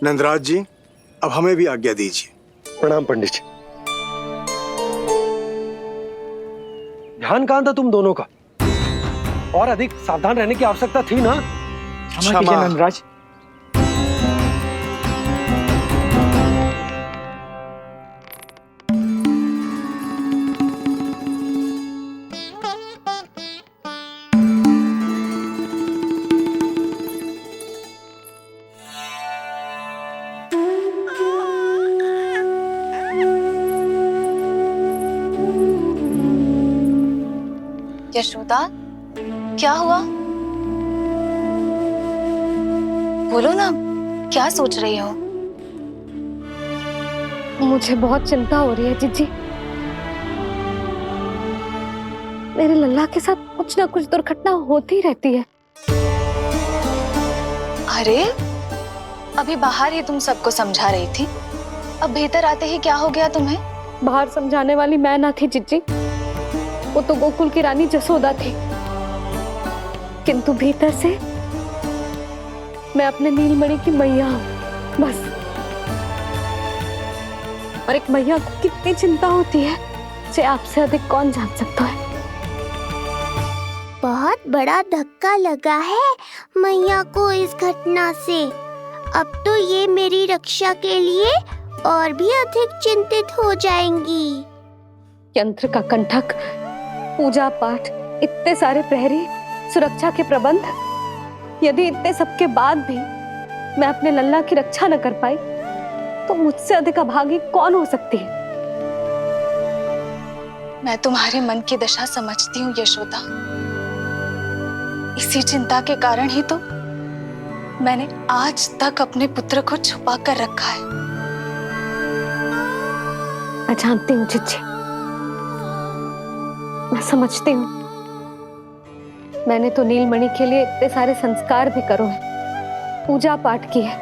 नंदराज जी, अब हमें भी आज्ञा दीजिए। प्रणाम पंडित जी। ध्यान कहाँ था तुम दोनों का? और अधिक सावधान रहने की आवश्यकता थी ना? क्षमा कीजिए नंदराज। यशोदा, क्या हुआ? बोलो ना, क्या सोच रही हो? मुझे बहुत चिंता हो रही है जीजी। मेरे लल्ला के साथ कुछ ना कुछ दुर्घटना होती रहती है। अरे, अभी बाहर ही तुम सबको समझा रही थी, अब भीतर आते ही क्या हो गया तुम्हें? बाहर समझाने वाली मैं ना थी जीजी, वो तो गोकुल की रानी जसोदा थी, किंतु भीतर से मैं अपने नीलमणि की मैया हूँ, बस। और एक मैया को कितनी चिंता होती है, इसे आपसे अधिक कौन जान सकता है। बहुत बड़ा धक्का लगा है मैया को इस घटना से। अब तो ये मेरी रक्षा के लिए और भी अधिक चिंतित हो जाएंगी। यंत्र का कंठक, पूजा पाठ, इतने सारे प्रहरी, सुरक्षा के प्रबंध, यदि इतने सबके बाद भी मैं अपने लल्ला की रक्षा न कर पाई तो मुझसे अधिक अभागी कौन हो सकती है। मैं तुम्हारे मन की दशा समझती हूँ यशोदा। इसी चिंता के कारण ही तो मैंने आज तक अपने पुत्र को छुपा कर रखा है। मैं जानती हूँ चिच्ची, मैं समझती हूँ। मैंने तो नीलमणि के लिए इतने सारे संस्कार भी करो है, पूजा पाठ की है,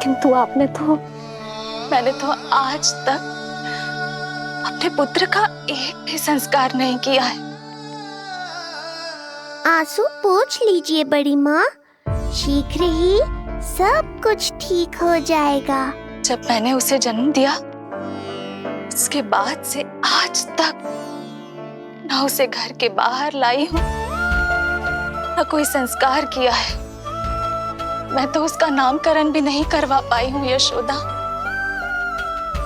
किंतु मैंने तो आज तक अपने पुत्र का एक भी संस्कार नहीं किया है। आंसू पोंछ लीजिए बड़ी माँ, शीघ्र ही सब कुछ ठीक हो जाएगा। जब मैंने उसे जन्म दिया उसके बाद से आज तक न उसे घर के बाहर लाई हूं, न कोई संस्कार किया है। मैं तो उसका नामकरण भी नहीं करवा पाई हूँ यशोदा।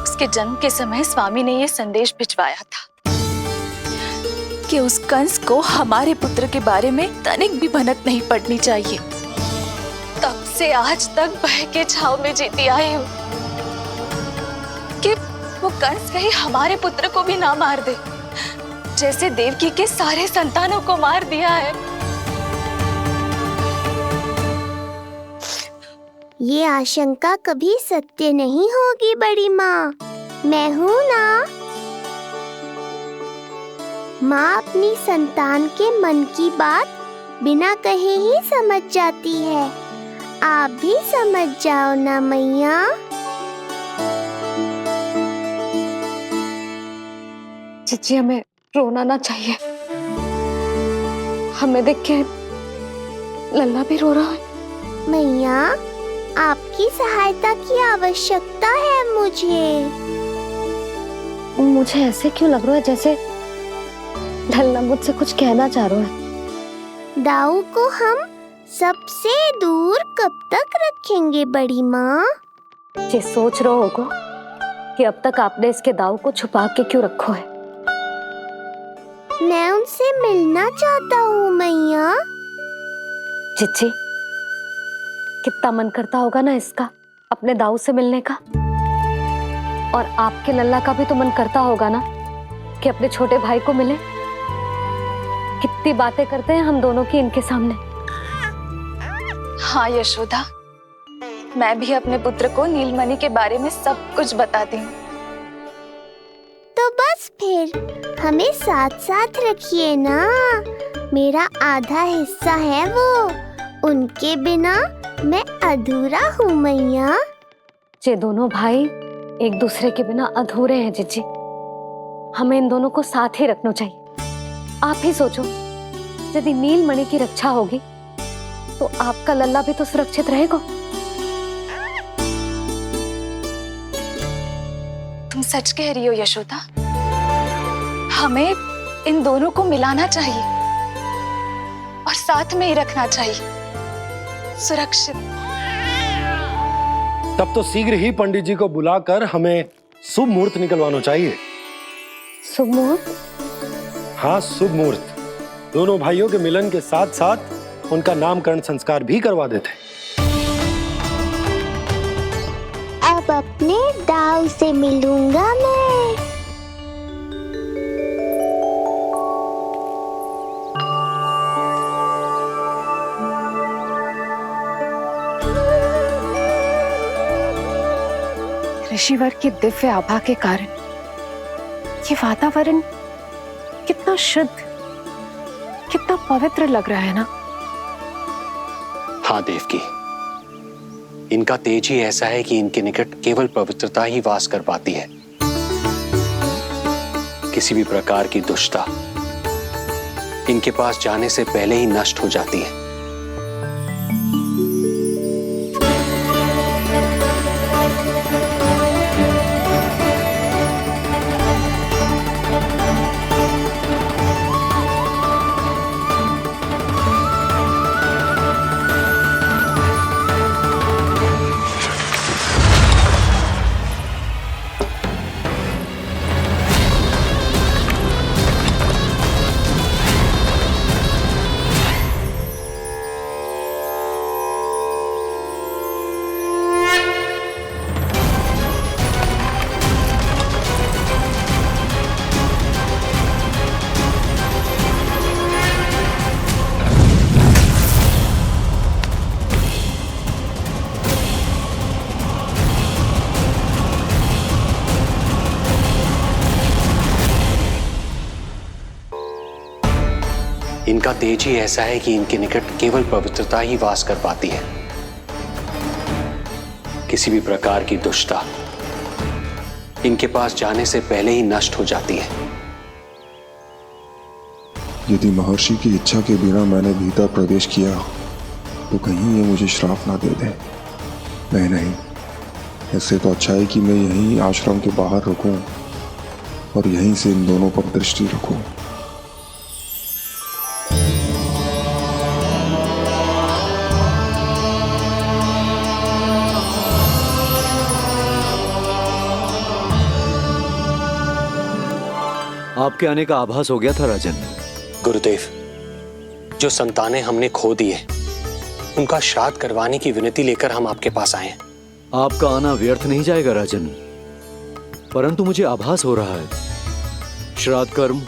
उसके जन्म के समय स्वामी ने यह संदेश भिजवाया था कि उस कंस को हमारे पुत्र के बारे में तनिक भी भनक नहीं पड़नी चाहिए। तब से आज तक भय के छाव में जीती आई हूँ कि वो कंस कहीं हमारे पुत्र को भी ना मार दे, जैसे देवकी के सारे संतानों को मार दिया है। ये आशंका कभी सत्य नहीं होगी बड़ी माँ, मैं हूँ ना। माँ अपनी संतान के मन की बात बिना कहे ही समझ जाती है। आप भी समझ जाओ ना मैया। चिच्ची, हमें रोना ना चाहिए। हमें देख के लल्ला भी रो रहा है। मैया, आपकी सहायता की आवश्यकता है मुझे ऐसे क्यों लग रहा है जैसे लल्ला मुझसे कुछ कहना चाह रहा है। दाऊ को हम सबसे दूर कब तक रखेंगे बड़ी माँ? ये सोच रहे होगा कि अब तक आपने इसके दाऊ को छुपा के क्यों रखो है। मैं उनसे मिलना चाहता हूँ मैया। चिच्ची, कितना मन करता होगा ना इसका अपने दाऊ से मिलने का। और आपके लल्ला का भी तो मन करता होगा ना कि अपने छोटे भाई को मिले। कितनी बातें करते हैं हम दोनों की इनके सामने। हाँ यशोदा, मैं भी अपने पुत्र को नीलमणि के बारे में सब कुछ बताती हूँ। तो बस फिर हमें साथ साथ रखिए ना। मेरा आधा हिस्सा है वो, उनके बिना मैं अधूरा हूँ मैया। ये दोनों भाई एक दूसरे के बिना अधूरे हैं जिज्जी। हमें इन दोनों को साथ ही रखना चाहिए। आप ही सोचो, यदि नीलमणि की रक्षा होगी तो आपका लल्ला भी तो सुरक्षित रहेगा। तुम सच कह रही हो यशोदा। हमें इन दोनों को मिलाना चाहिए और साथ में ही रखना चाहिए, सुरक्षित। तब तो शीघ्र ही पंडित जी को बुलाकर हमें शुभ मुहूर्त निकलवाना चाहिए। शुभ मुहूर्त? हाँ, शुभ मुहूर्त। दोनों भाइयों के मिलन के साथ साथ उनका नामकरण संस्कार भी करवा देते। अब अपने दाऊ से मिलूंगा मैं। ऋषिवर की दिव्य आभा के कारण ये वातावरण कितना शुद्ध, कितना पवित्र लग रहा है ना। हाँ देवकी, इनका तेज ही ऐसा है कि इनके निकट केवल पवित्रता ही वास कर पाती है। किसी भी प्रकार की दुष्टता इनके पास जाने से पहले ही नष्ट हो जाती है। इनका तेज ही ऐसा है कि इनके निकट केवल पवित्रता ही वास कर पाती है। किसी भी प्रकार की दुष्टता इनके पास जाने से पहले ही नष्ट हो जाती है। यदि महर्षि की इच्छा के बिना मैंने भीतर प्रवेश किया तो कहीं ये मुझे श्राप ना दे दे। नहीं, इससे तो अच्छा है कि मैं यहीं आश्रम के बाहर रुकूं और यहीं से इन दोनों पर दृष्टि रखूं। आपके आने का आभास हो गया था राजन। गुरुदेव, जो संतानें हमने खो दी है उनका श्राद्ध करवाने की विनती लेकर हम आपके पास आए हैं। आपका आना व्यर्थ नहीं जाएगा राजन, परंतु मुझे आभास हो रहा है श्राद्ध कर्म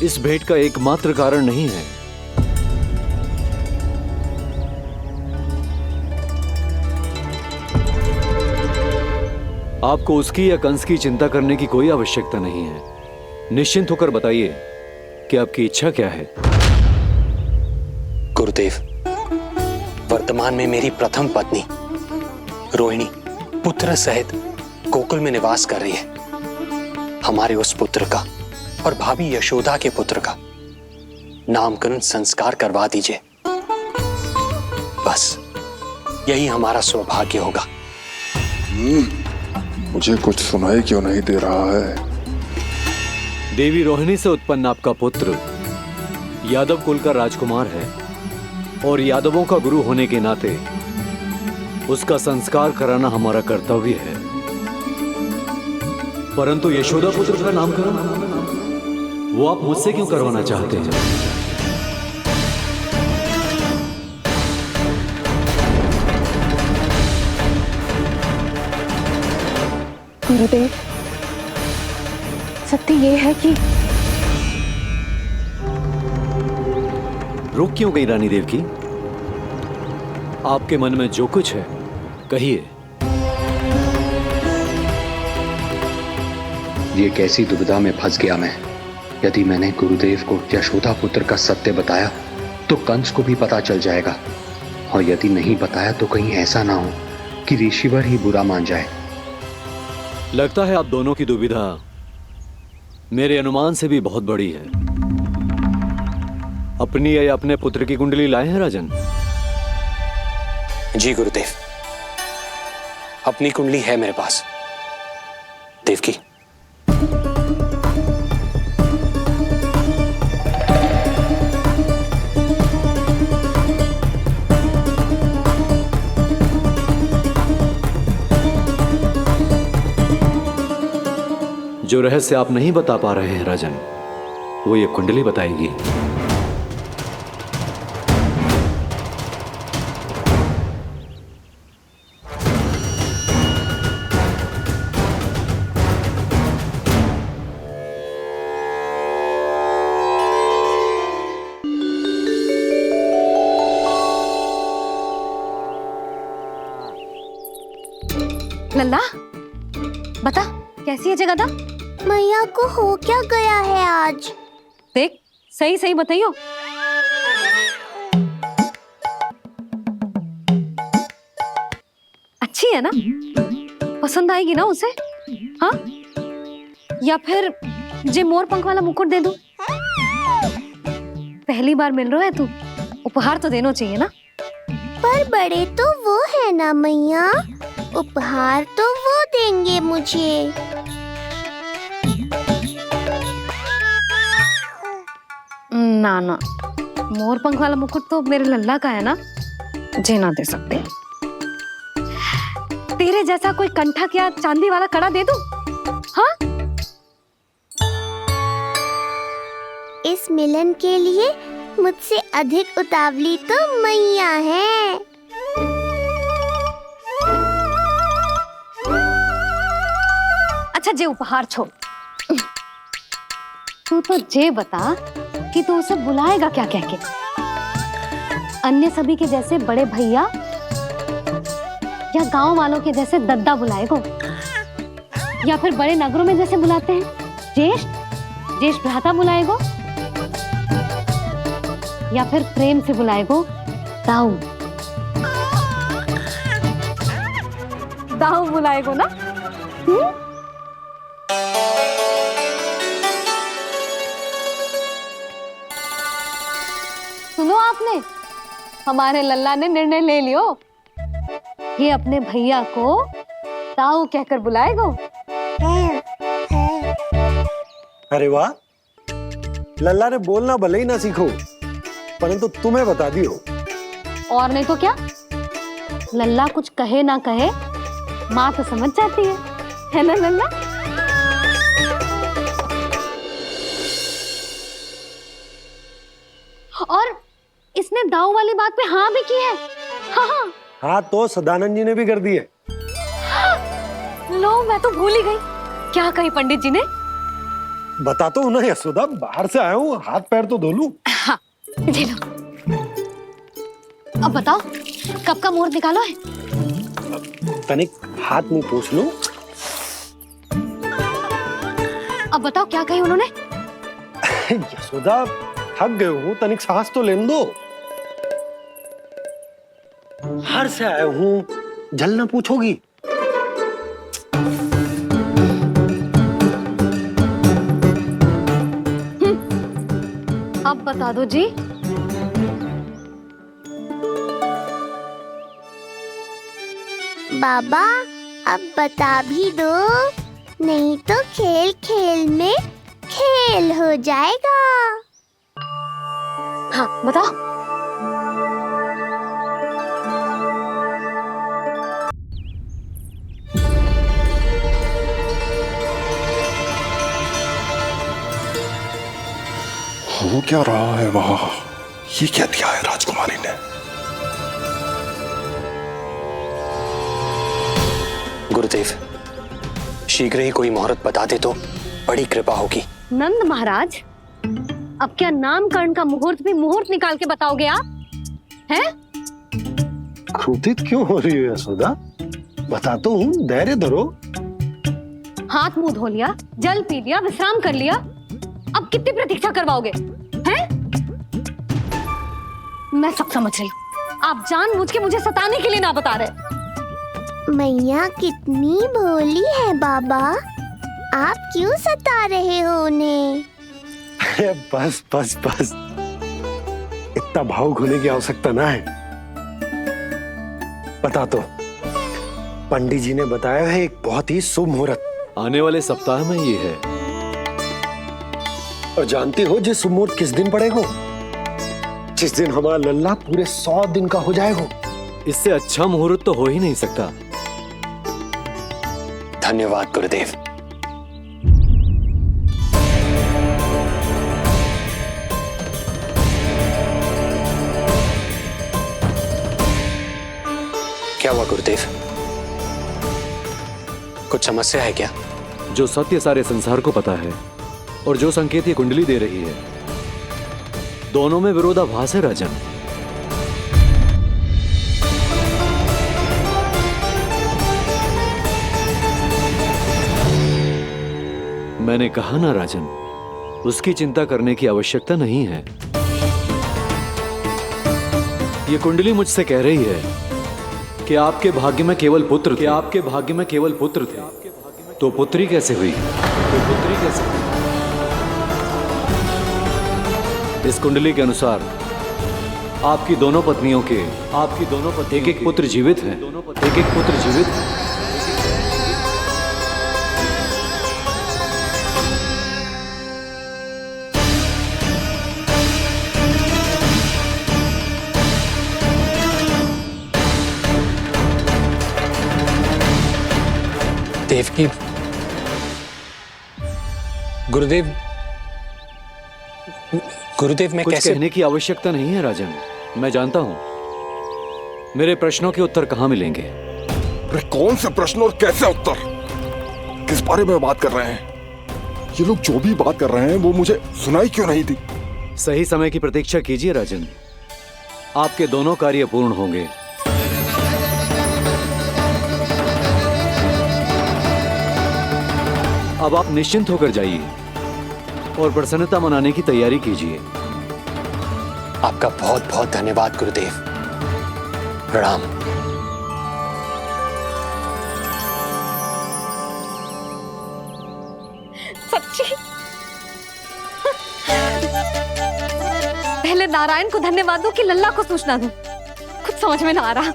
इस भेंट का एकमात्र कारण नहीं है। आपको उसकी या कंस की चिंता करने की कोई आवश्यकता नहीं है। निश्चिंत होकर बताइए कि आपकी इच्छा क्या है। गुरुदेव, वर्तमान में मेरी प्रथम पत्नी रोहिणी पुत्र सहित गोकुल में निवास कर रही है। हमारे उस पुत्र का और भाभी यशोदा के पुत्र का नामकरण संस्कार करवा दीजिए। बस यही हमारा सौभाग्य होगा। मुझे कुछ सुनाई क्यों नहीं दे रहा है? देवी रोहिणी से उत्पन्न आपका पुत्र यादव कुल का राजकुमार है और यादवों का गुरु होने के नाते उसका संस्कार कराना हमारा कर्तव्य है। परंतु यशोदा पुत्र का नामकरण वो आप मुझसे क्यों करवाना चाहते हैं? गुरुदेव, सत्य ये है कि रुक क्यों गई रानी देव की? आपके मन में जो कुछ है कहिए। ये कैसी दुविधा में फंस गया मैं। यदि मैंने गुरुदेव को यशोदा पुत्र का सत्य बताया तो कंस को भी पता चल जाएगा, और यदि नहीं बताया तो कहीं ऐसा ना हो कि ऋषिवर ही बुरा मान जाए। लगता है आप दोनों की दुविधा मेरे अनुमान से भी बहुत बड़ी है। अपनी या अपने पुत्र की कुंडली लाए हैं राजन? जी गुरुदेव, अपनी कुंडली है मेरे पास। देवकी, जो रहस्य आप नहीं बता पा रहे हैं राजन, वो ये कुंडली बताएगी। लल्ला, बता कैसी है जगदा? मैया को हो क्या गया है आज? देख, सही सही बताइयो। अच्छी है ना? पसंद आएगी ना उसे? हाँ? या फिर जे मोर पंख वाला मुकुट दे दूं? पहली बार मिल रहा है तू, उपहार तो देना चाहिए ना? पर बड़े तो वो है ना मैया, उपहार तो वो देंगे मुझे। ना ना, मोर पंख वाला मुकुट तो मेरे लल्ला का है ना, जे ना दे सकते। तेरे जैसा कोई कंठक या चांदी वाला कड़ा दे दूं? हाँ? इस मिलन के लिए मुझसे अधिक उतावली तो मैया है। अच्छा, जे उपहार छोड़, तू तो जे बता कि तू उसे बुलाएगा क्या कह के? अन्य सभी के जैसे बड़े भैया या गांव वालों के जैसे दद्दा बुलाएगो, या फिर बड़े नगरों में जैसे बुलाते हैं ज्येष्ठ भ्राता बुलाएगो, या फिर प्रेम से बुलाएगो दाऊ? दाऊ बुलाएगो ना? सुनो आपने, हमारे लल्ला ने निर्णय ले लियो, ये अपने भैया को दाऊ कहकर बुलाएगो। अरे वाह, लल्ला ने बोलना भले ही ना सीखो, परंतु तुम्हें बता दियो। और नहीं तो क्या, लल्ला कुछ कहे ना कहे माँ तो समझ जाती है ना लल्ला? और इसने दाऊ वाली बात पे हाँ भी की है। हाँ हाँ तो सदानंद जी ने भी कर दी है। लो, मैं तो भूल ही गई। क्या कही पंडित जी ने? बता तो ना यशोदा, बाहर से आया हूँ, हाथ पैर तो धो लूं। हाँ, जी लो। अब बताओ, कब का मुहूर्त निकालो है? तनिक हाथ मुंह पोंछ लूं। अब बताओ क्या कही उन्होंने? यशोदा, थक गए हूँ, तनिक सांस तो लेने दो। बाहर से आया हूँ, जल ना पूछोगी? अब बता दो जी। बाबा, अब बता भी दो, नहीं तो खेल खेल में खेल हो जाएगा। हाँ बताओ। हो क्या रहा है वहां? ये क्या दिया है राजकुमारी ने? गुरुदेव, शीघ्र ही कोई मुहूर्त बता दे तो बड़ी कृपा होगी। नंद महाराज, अब क्या नामकरण का मुहूर्त भी मुहूर्त निकाल के बताओगे आप? हैं? क्रोधित क्यों हो रही हो यशोदा? बताता हूँ, धैर्य धरो। हाथ मुंह धो लिया, जल पी लिया, विश्राम कर लिया, अब कितनी प्रतीक्षा करवाओगे? हैं? मैं सब समझ रही हूँ, आप जानबूझ के मुझे सताने के लिए ना बता रहे। मैया कितनी भोली है बाबा, आप क्यों सता रहे हो उन्हें? बस बस बस, इतना भावुक होने की आवश्यकता ना है। बता तो, पंडित जी ने बताया है एक बहुत ही शुभ मुहूर्त आने वाले सप्ताह में ये है। और जानते हो जिस मुहूर्त किस दिन पड़ेगा? जिस दिन हमारा लल्ला पूरे 100 दिन का हो जाएगा। इससे अच्छा मुहूर्त तो हो ही नहीं सकता। धन्यवाद गुरुदेव। क्या हुआ गुरुदेव? कुछ समस्या है क्या? जो सत्य सारे संसार को पता है और जो संकेत ये कुंडली दे रही है, दोनों में विरोधाभास है राजन। मैंने कहा ना राजन, उसकी चिंता करने की आवश्यकता नहीं है। ये कुंडली मुझसे कह रही है कि आपके भाग्य में केवल पुत्र थे। आपके भाग्य में केवल पुत्र थे, तो पुत्री कैसे हुई? इस कुंडली के अनुसार आपकी दोनों पत्नियों के एक-एक पुत्र जीवित हैं। एक-एक पुत्र जीवित हैं। देवकी, गुरुदेव मैं कुछ कैसे? कहने की आवश्यकता नहीं है राजन, मैं जानता हूं मेरे प्रश्नों के उत्तर कहां मिलेंगे। अरे कौन से प्रश्न और कैसे उत्तर? किस बारे में बात कर रहे हैं? ये लोग जो भी बात कर रहे हैं वो मुझे सुनाई क्यों नहीं दी? सही समय की प्रतीक्षा कीजिए राजन, आपके दोनों कार्य पूर्ण होंगे। अब आप निश्चिंत होकर जाइए और प्रसन्नता मनाने की तैयारी कीजिए। आपका बहुत बहुत धन्यवाद गुरुदेव। प्रणाम। सच्ची? पहले नारायण को धन्यवाद दूं कि लल्ला को सूचना दूं? कुछ समझ में ना आ रहा।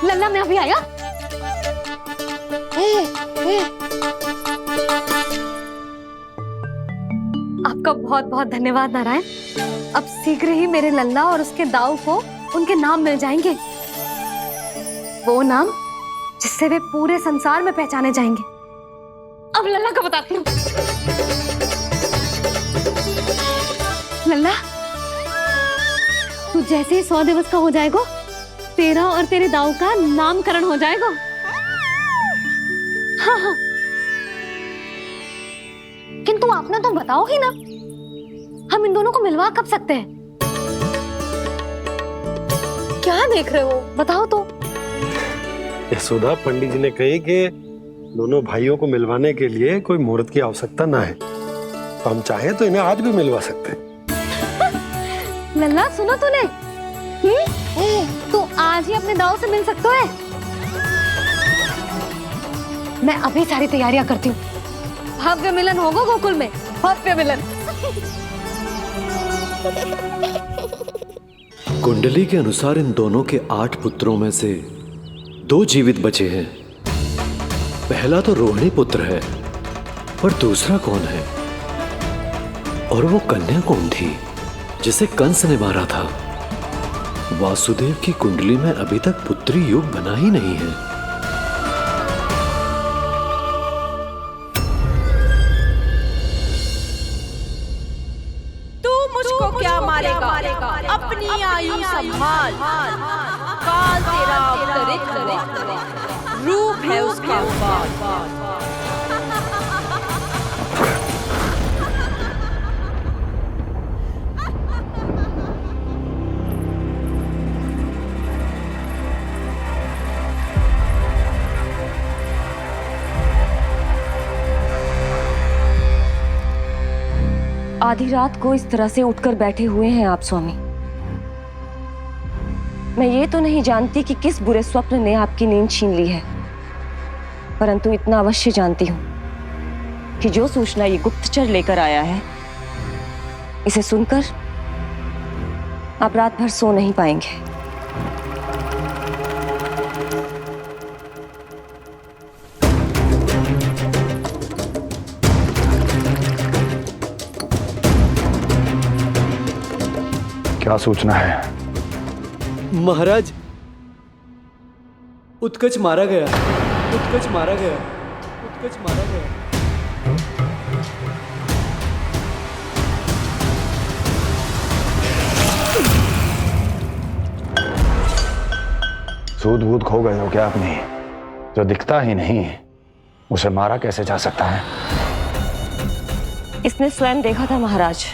लल्ला मैं अभी आया। आपका बहुत बहुत धन्यवाद नारायण। अब शीघ्र ही मेरे लल्ला और उसके दाऊ को उनके नाम मिल जाएंगे, वो नाम जिससे वे पूरे संसार में पहचाने जाएंगे। अब लल्ला को बताती हूँ। लल्ला, तू जैसे ही 100 दिवस का हो जाएगा, तेरा और तेरे दाऊ का नामकरण हो जाएगा। हाँ हाँ, किंतु आपने तो बताओ ही ना, हम इन दोनों को मिलवा कब सकते हैं? क्या देख रहे हो, बताओ तो। यशोदा, पंडित जी ने कही कि दोनों भाइयों को मिलवाने के लिए कोई मुहूर्त की आवश्यकता ना है, तो हम चाहे तो इन्हें आज भी मिलवा सकते हैं। लल्ला सुनो तूने, तू आज ही अपने दाऊ से मिल सकते है। मैं अभी सारी तैयारियां करती हूँ। भव्य मिलन होगा गोकुल में, भव्य मिलन। कुंडली के अनुसार इन दोनों के 8 पुत्रों में से 2 जीवित बचे हैं। पहला तो रोहिणी पुत्र है, पर दूसरा कौन है? और वो कन्या कौन थी जिसे कंस ने मारा था? वासुदेव की कुंडली में अभी तक पुत्री योग बना ही नहीं है। तू मुझको क्या मारेगा? अपनी आयु संभाल, काल तेरा अवतरित करे, रूप है उसका बाल। आधी रात को इस तरह से उठकर बैठे हुए हैं आप स्वामी। मैं ये तो नहीं जानती कि किस बुरे स्वप्न ने आपकी नींद छीन ली है, परंतु इतना अवश्य जानती हूं कि जो सूचना ये गुप्तचर लेकर आया है, इसे सुनकर आप रात भर सो नहीं पाएंगे। क्या सूचना है? महाराज, उत्कच मारा गया, उत्कच मारा गया, उत्कच मारा गया। सूद वूद खो गए हो क्या अपनी? जो दिखता ही नहीं उसे मारा कैसे जा सकता है? इसने स्वयं देखा था महाराज।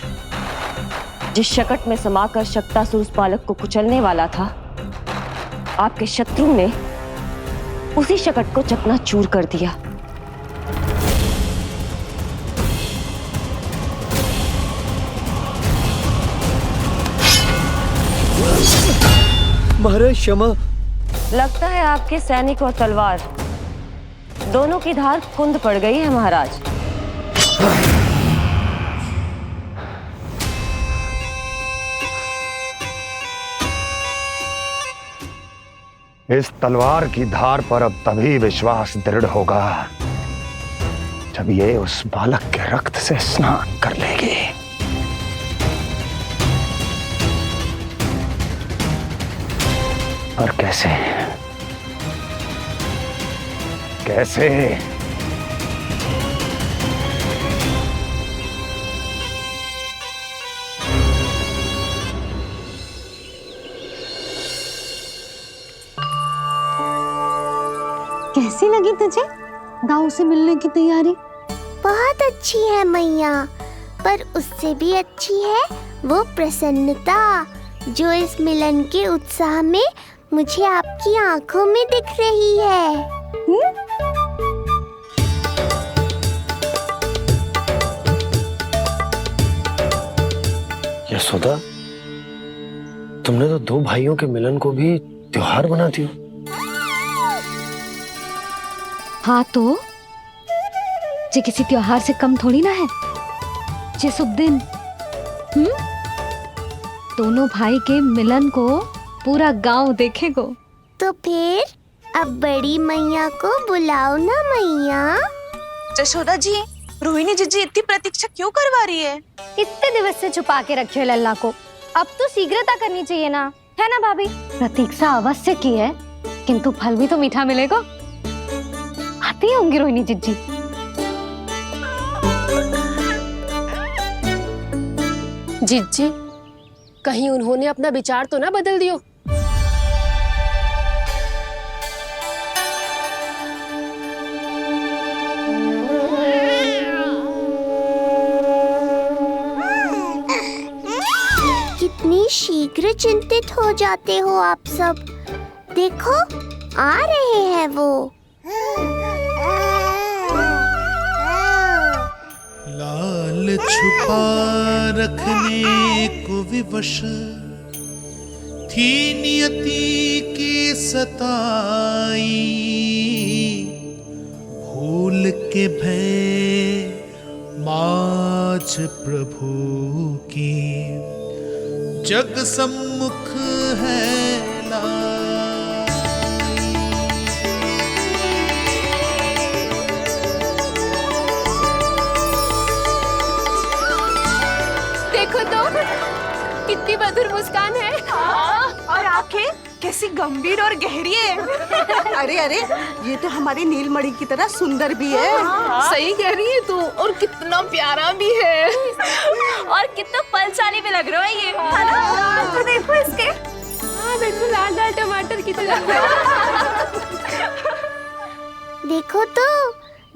जिस शकट में समाकर शक्तासुर उस बालक को कुचलने वाला था, आपके शत्रु ने उसी शकट को चकनाचूर कर दिया। महाराज क्षमा। लगता है आपके सैनिक और तलवार दोनों की धार कुंद पड़ गई है महाराज। इस तलवार की धार पर अब तभी विश्वास दृढ़ होगा जब ये उस बालक के रक्त से स्नान कर लेगी। और कैसे? कैसे? कैसी लगी तुझे दाऊ से मिलने की तैयारी? बहुत अच्छी है मैया, पर उससे भी अच्छी है वो प्रसन्नता जो इस मिलन के उत्साह में मुझे आपकी आंखों में दिख रही है। यशोदा, तुमने तो दो भाइयों के मिलन को भी त्योहार बना दिया। हाँ तो ये किसी त्योहार से कम थोड़ी ना है। ये शुभ दिन दोनों भाई के मिलन को पूरा गांव देखेगो। तो फिर अब बड़ी मैया को बुलाओ ना मैया। जशोदा जी, रोहिणी जीजी इतनी प्रतीक्षा क्यों करवा रही है? इतने दिवस से छुपा के रखे हो लल्ला को, अब तो शीघ्रता करनी चाहिए ना, है ना भाभी? प्रतीक्षा अवश्य की है, किंतु फल भी तो मीठा मिलेगा। आती होंगी रोहिणी जीजी। जीजी, कहीं उन्होंने अपना विचार तो ना बदल दियो? कितनी शीघ्र चिंतित हो जाते हो आप सब। देखो आ रहे हैं वो। लाल छुपा रखने को विवश थी नियति की सताई, भूल के भय माज प्रभु की जग सम्मुख है देखो तो कितनी मधुर मुस्कान है। और आंखें कैसी गंभीर और गहरी है। अरे अरे, ये तो हमारी नीलमणि की तरह सुंदर भी है। सही कह रही है तू, और कितना प्यारा भी है। और कितना बलशाली भी लग रहा है ये, है ना? तो देखो इसके। हाँ देखो, लाल लाल टमाटर की तरह। देखो तो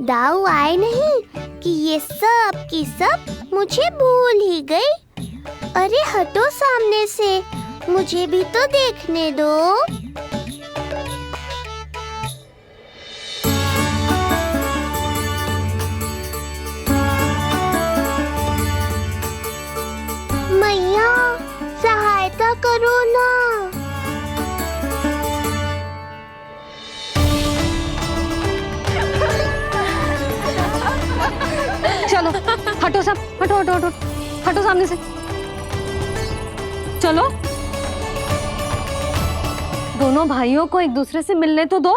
दाऊ आए नहीं कि ये सब की सब मुझे भूल ही गई। अरे हटो सामने से, मुझे भी तो देखने दो। मैया सहायता करो ना। चलो हटो सब, हटो हटो हटो हटो सामने से। चलो दोनों भाइयों को एक दूसरे से मिलने तो दो।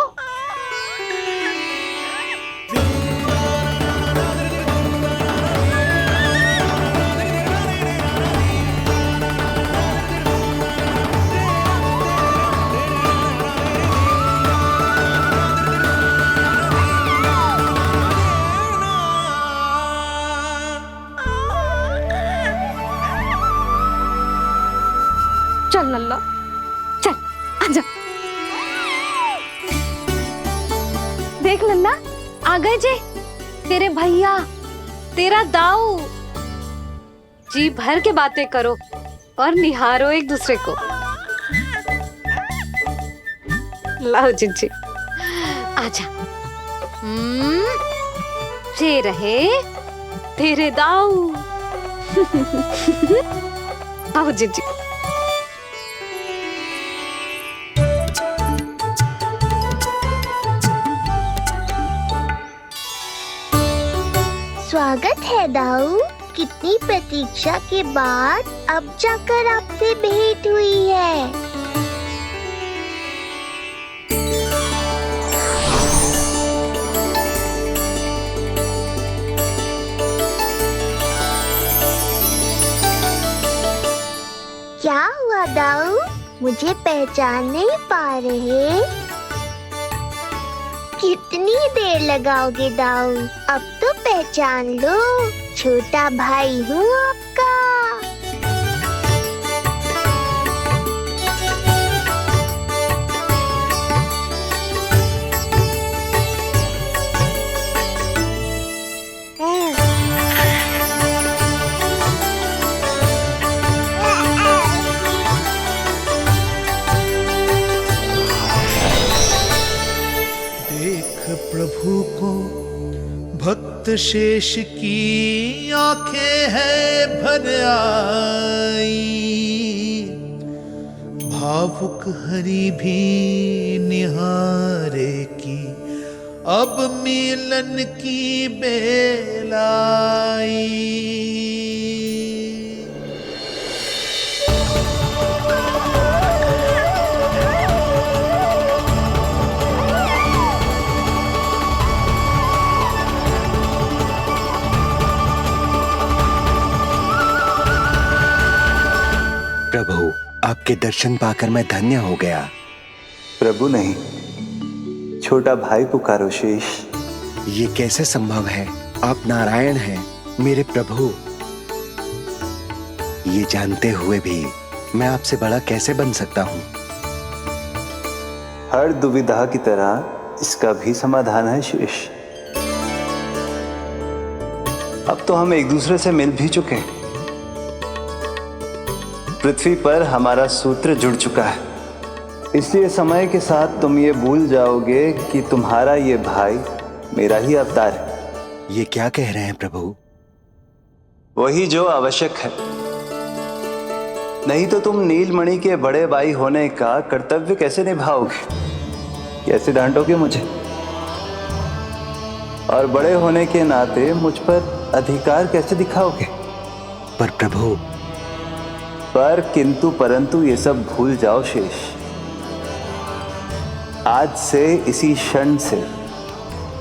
चल लल्ला, चल आजा। देख लल्ला, आ गए जे तेरे भैया, तेरा दाऊ। जी भर के बातें करो और निहारो एक दूसरे को। लाओ जीजी, आजा। ये रहे तेरे दाऊ। आओ जीजी। स्वागत है दाऊ। कितनी प्रतीक्षा के बाद अब जाकर आपसे भेंट हुई है। क्या हुआ दाऊ, मुझे पहचान नहीं पा रहे? कितनी देर लगाओगे दाऊ? अब तो पहचान लो, छोटा भाई हूँ आपका। प्रभु को भक्त शेष की आंखें है भर आई, भावुक हरि भी निहारे की, अब मिलन की बेलाई। प्रभु, आपके दर्शन पाकर मैं धन्य हो गया। प्रभु नहीं, छोटा भाई पुकारो शेष। ये कैसे संभव है? आप नारायण हैं, मेरे प्रभु। ये जानते हुए भी मैं आपसे बड़ा कैसे बन सकता हूँ? हर दुविधा की तरह इसका भी समाधान है शेष। अब तो हम एक दूसरे से मिल भी चुके हैं। पृथ्वी पर हमारा सूत्र जुड़ चुका है, इसलिए समय के साथ तुम ये भूल जाओगे कि तुम्हारा ये भाई मेरा ही अवतार है। ये क्या कह रहे हैं प्रभु? वही जो आवश्यक है, नहीं तो तुम नीलमणि के बड़े भाई होने का कर्तव्य कैसे निभाओगे? कैसे डांटोगे मुझे? और बड़े होने के नाते मुझ पर अधिकार कैसे दिखाओगे? पर प्रभु, पर किंतु परंतु ये सब भूल जाओ शेष। आज से इसी क्षण से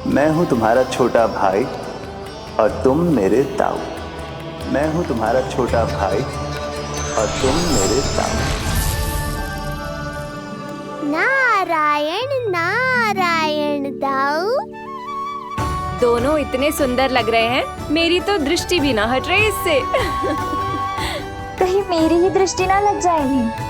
मैं हूं तुम्हारा छोटा भाई और तुम मेरे ताऊ। मैं हूं तुम्हारा छोटा भाई और तुम मेरे ताऊ। नारायण नारायण दाऊ। दोनों इतने सुंदर लग रहे हैं, मेरी तो दृष्टि भी ना हट रही इससे। कहीं मेरी ही दृष्टि ना लग जाएगी।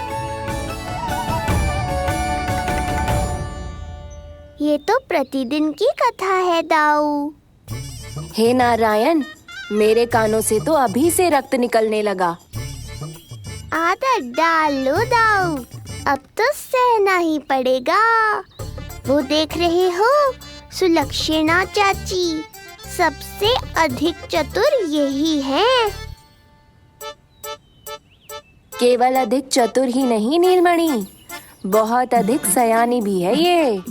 ये तो प्रतिदिन की कथा है दाऊ। हे नारायण, मेरे कानों से तो अभी से रक्त निकलने लगा। आदत डाल लो दाऊ, अब तो सहना ही पड़ेगा। वो देख रहे हो, सुलक्षणा चाची सबसे अधिक चतुर यही है। केवल अधिक चतुर ही नहीं नीलमणि, बहुत अधिक सयानी भी है ये।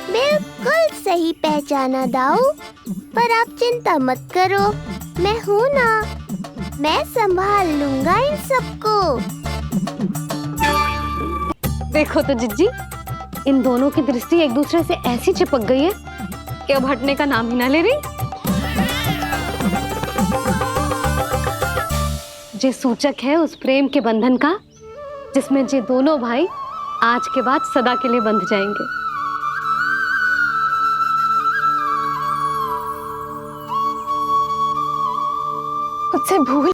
बिल्कुल सही पहचाना दाऊ, पर आप चिंता मत करो, मैं हूँ ना, मैं संभाल लूंगा इन सबको। देखो तो जिज्जी, इन दोनों की दृष्टि एक दूसरे से ऐसी चिपक गई है कि अब हटने का नाम ही ना ले रही। ये सूचक है उस प्रेम के बंधन का, जिसमें ये दोनों भाई आज के बाद सदा के लिए बंध जाएंगे। मुझसे भूल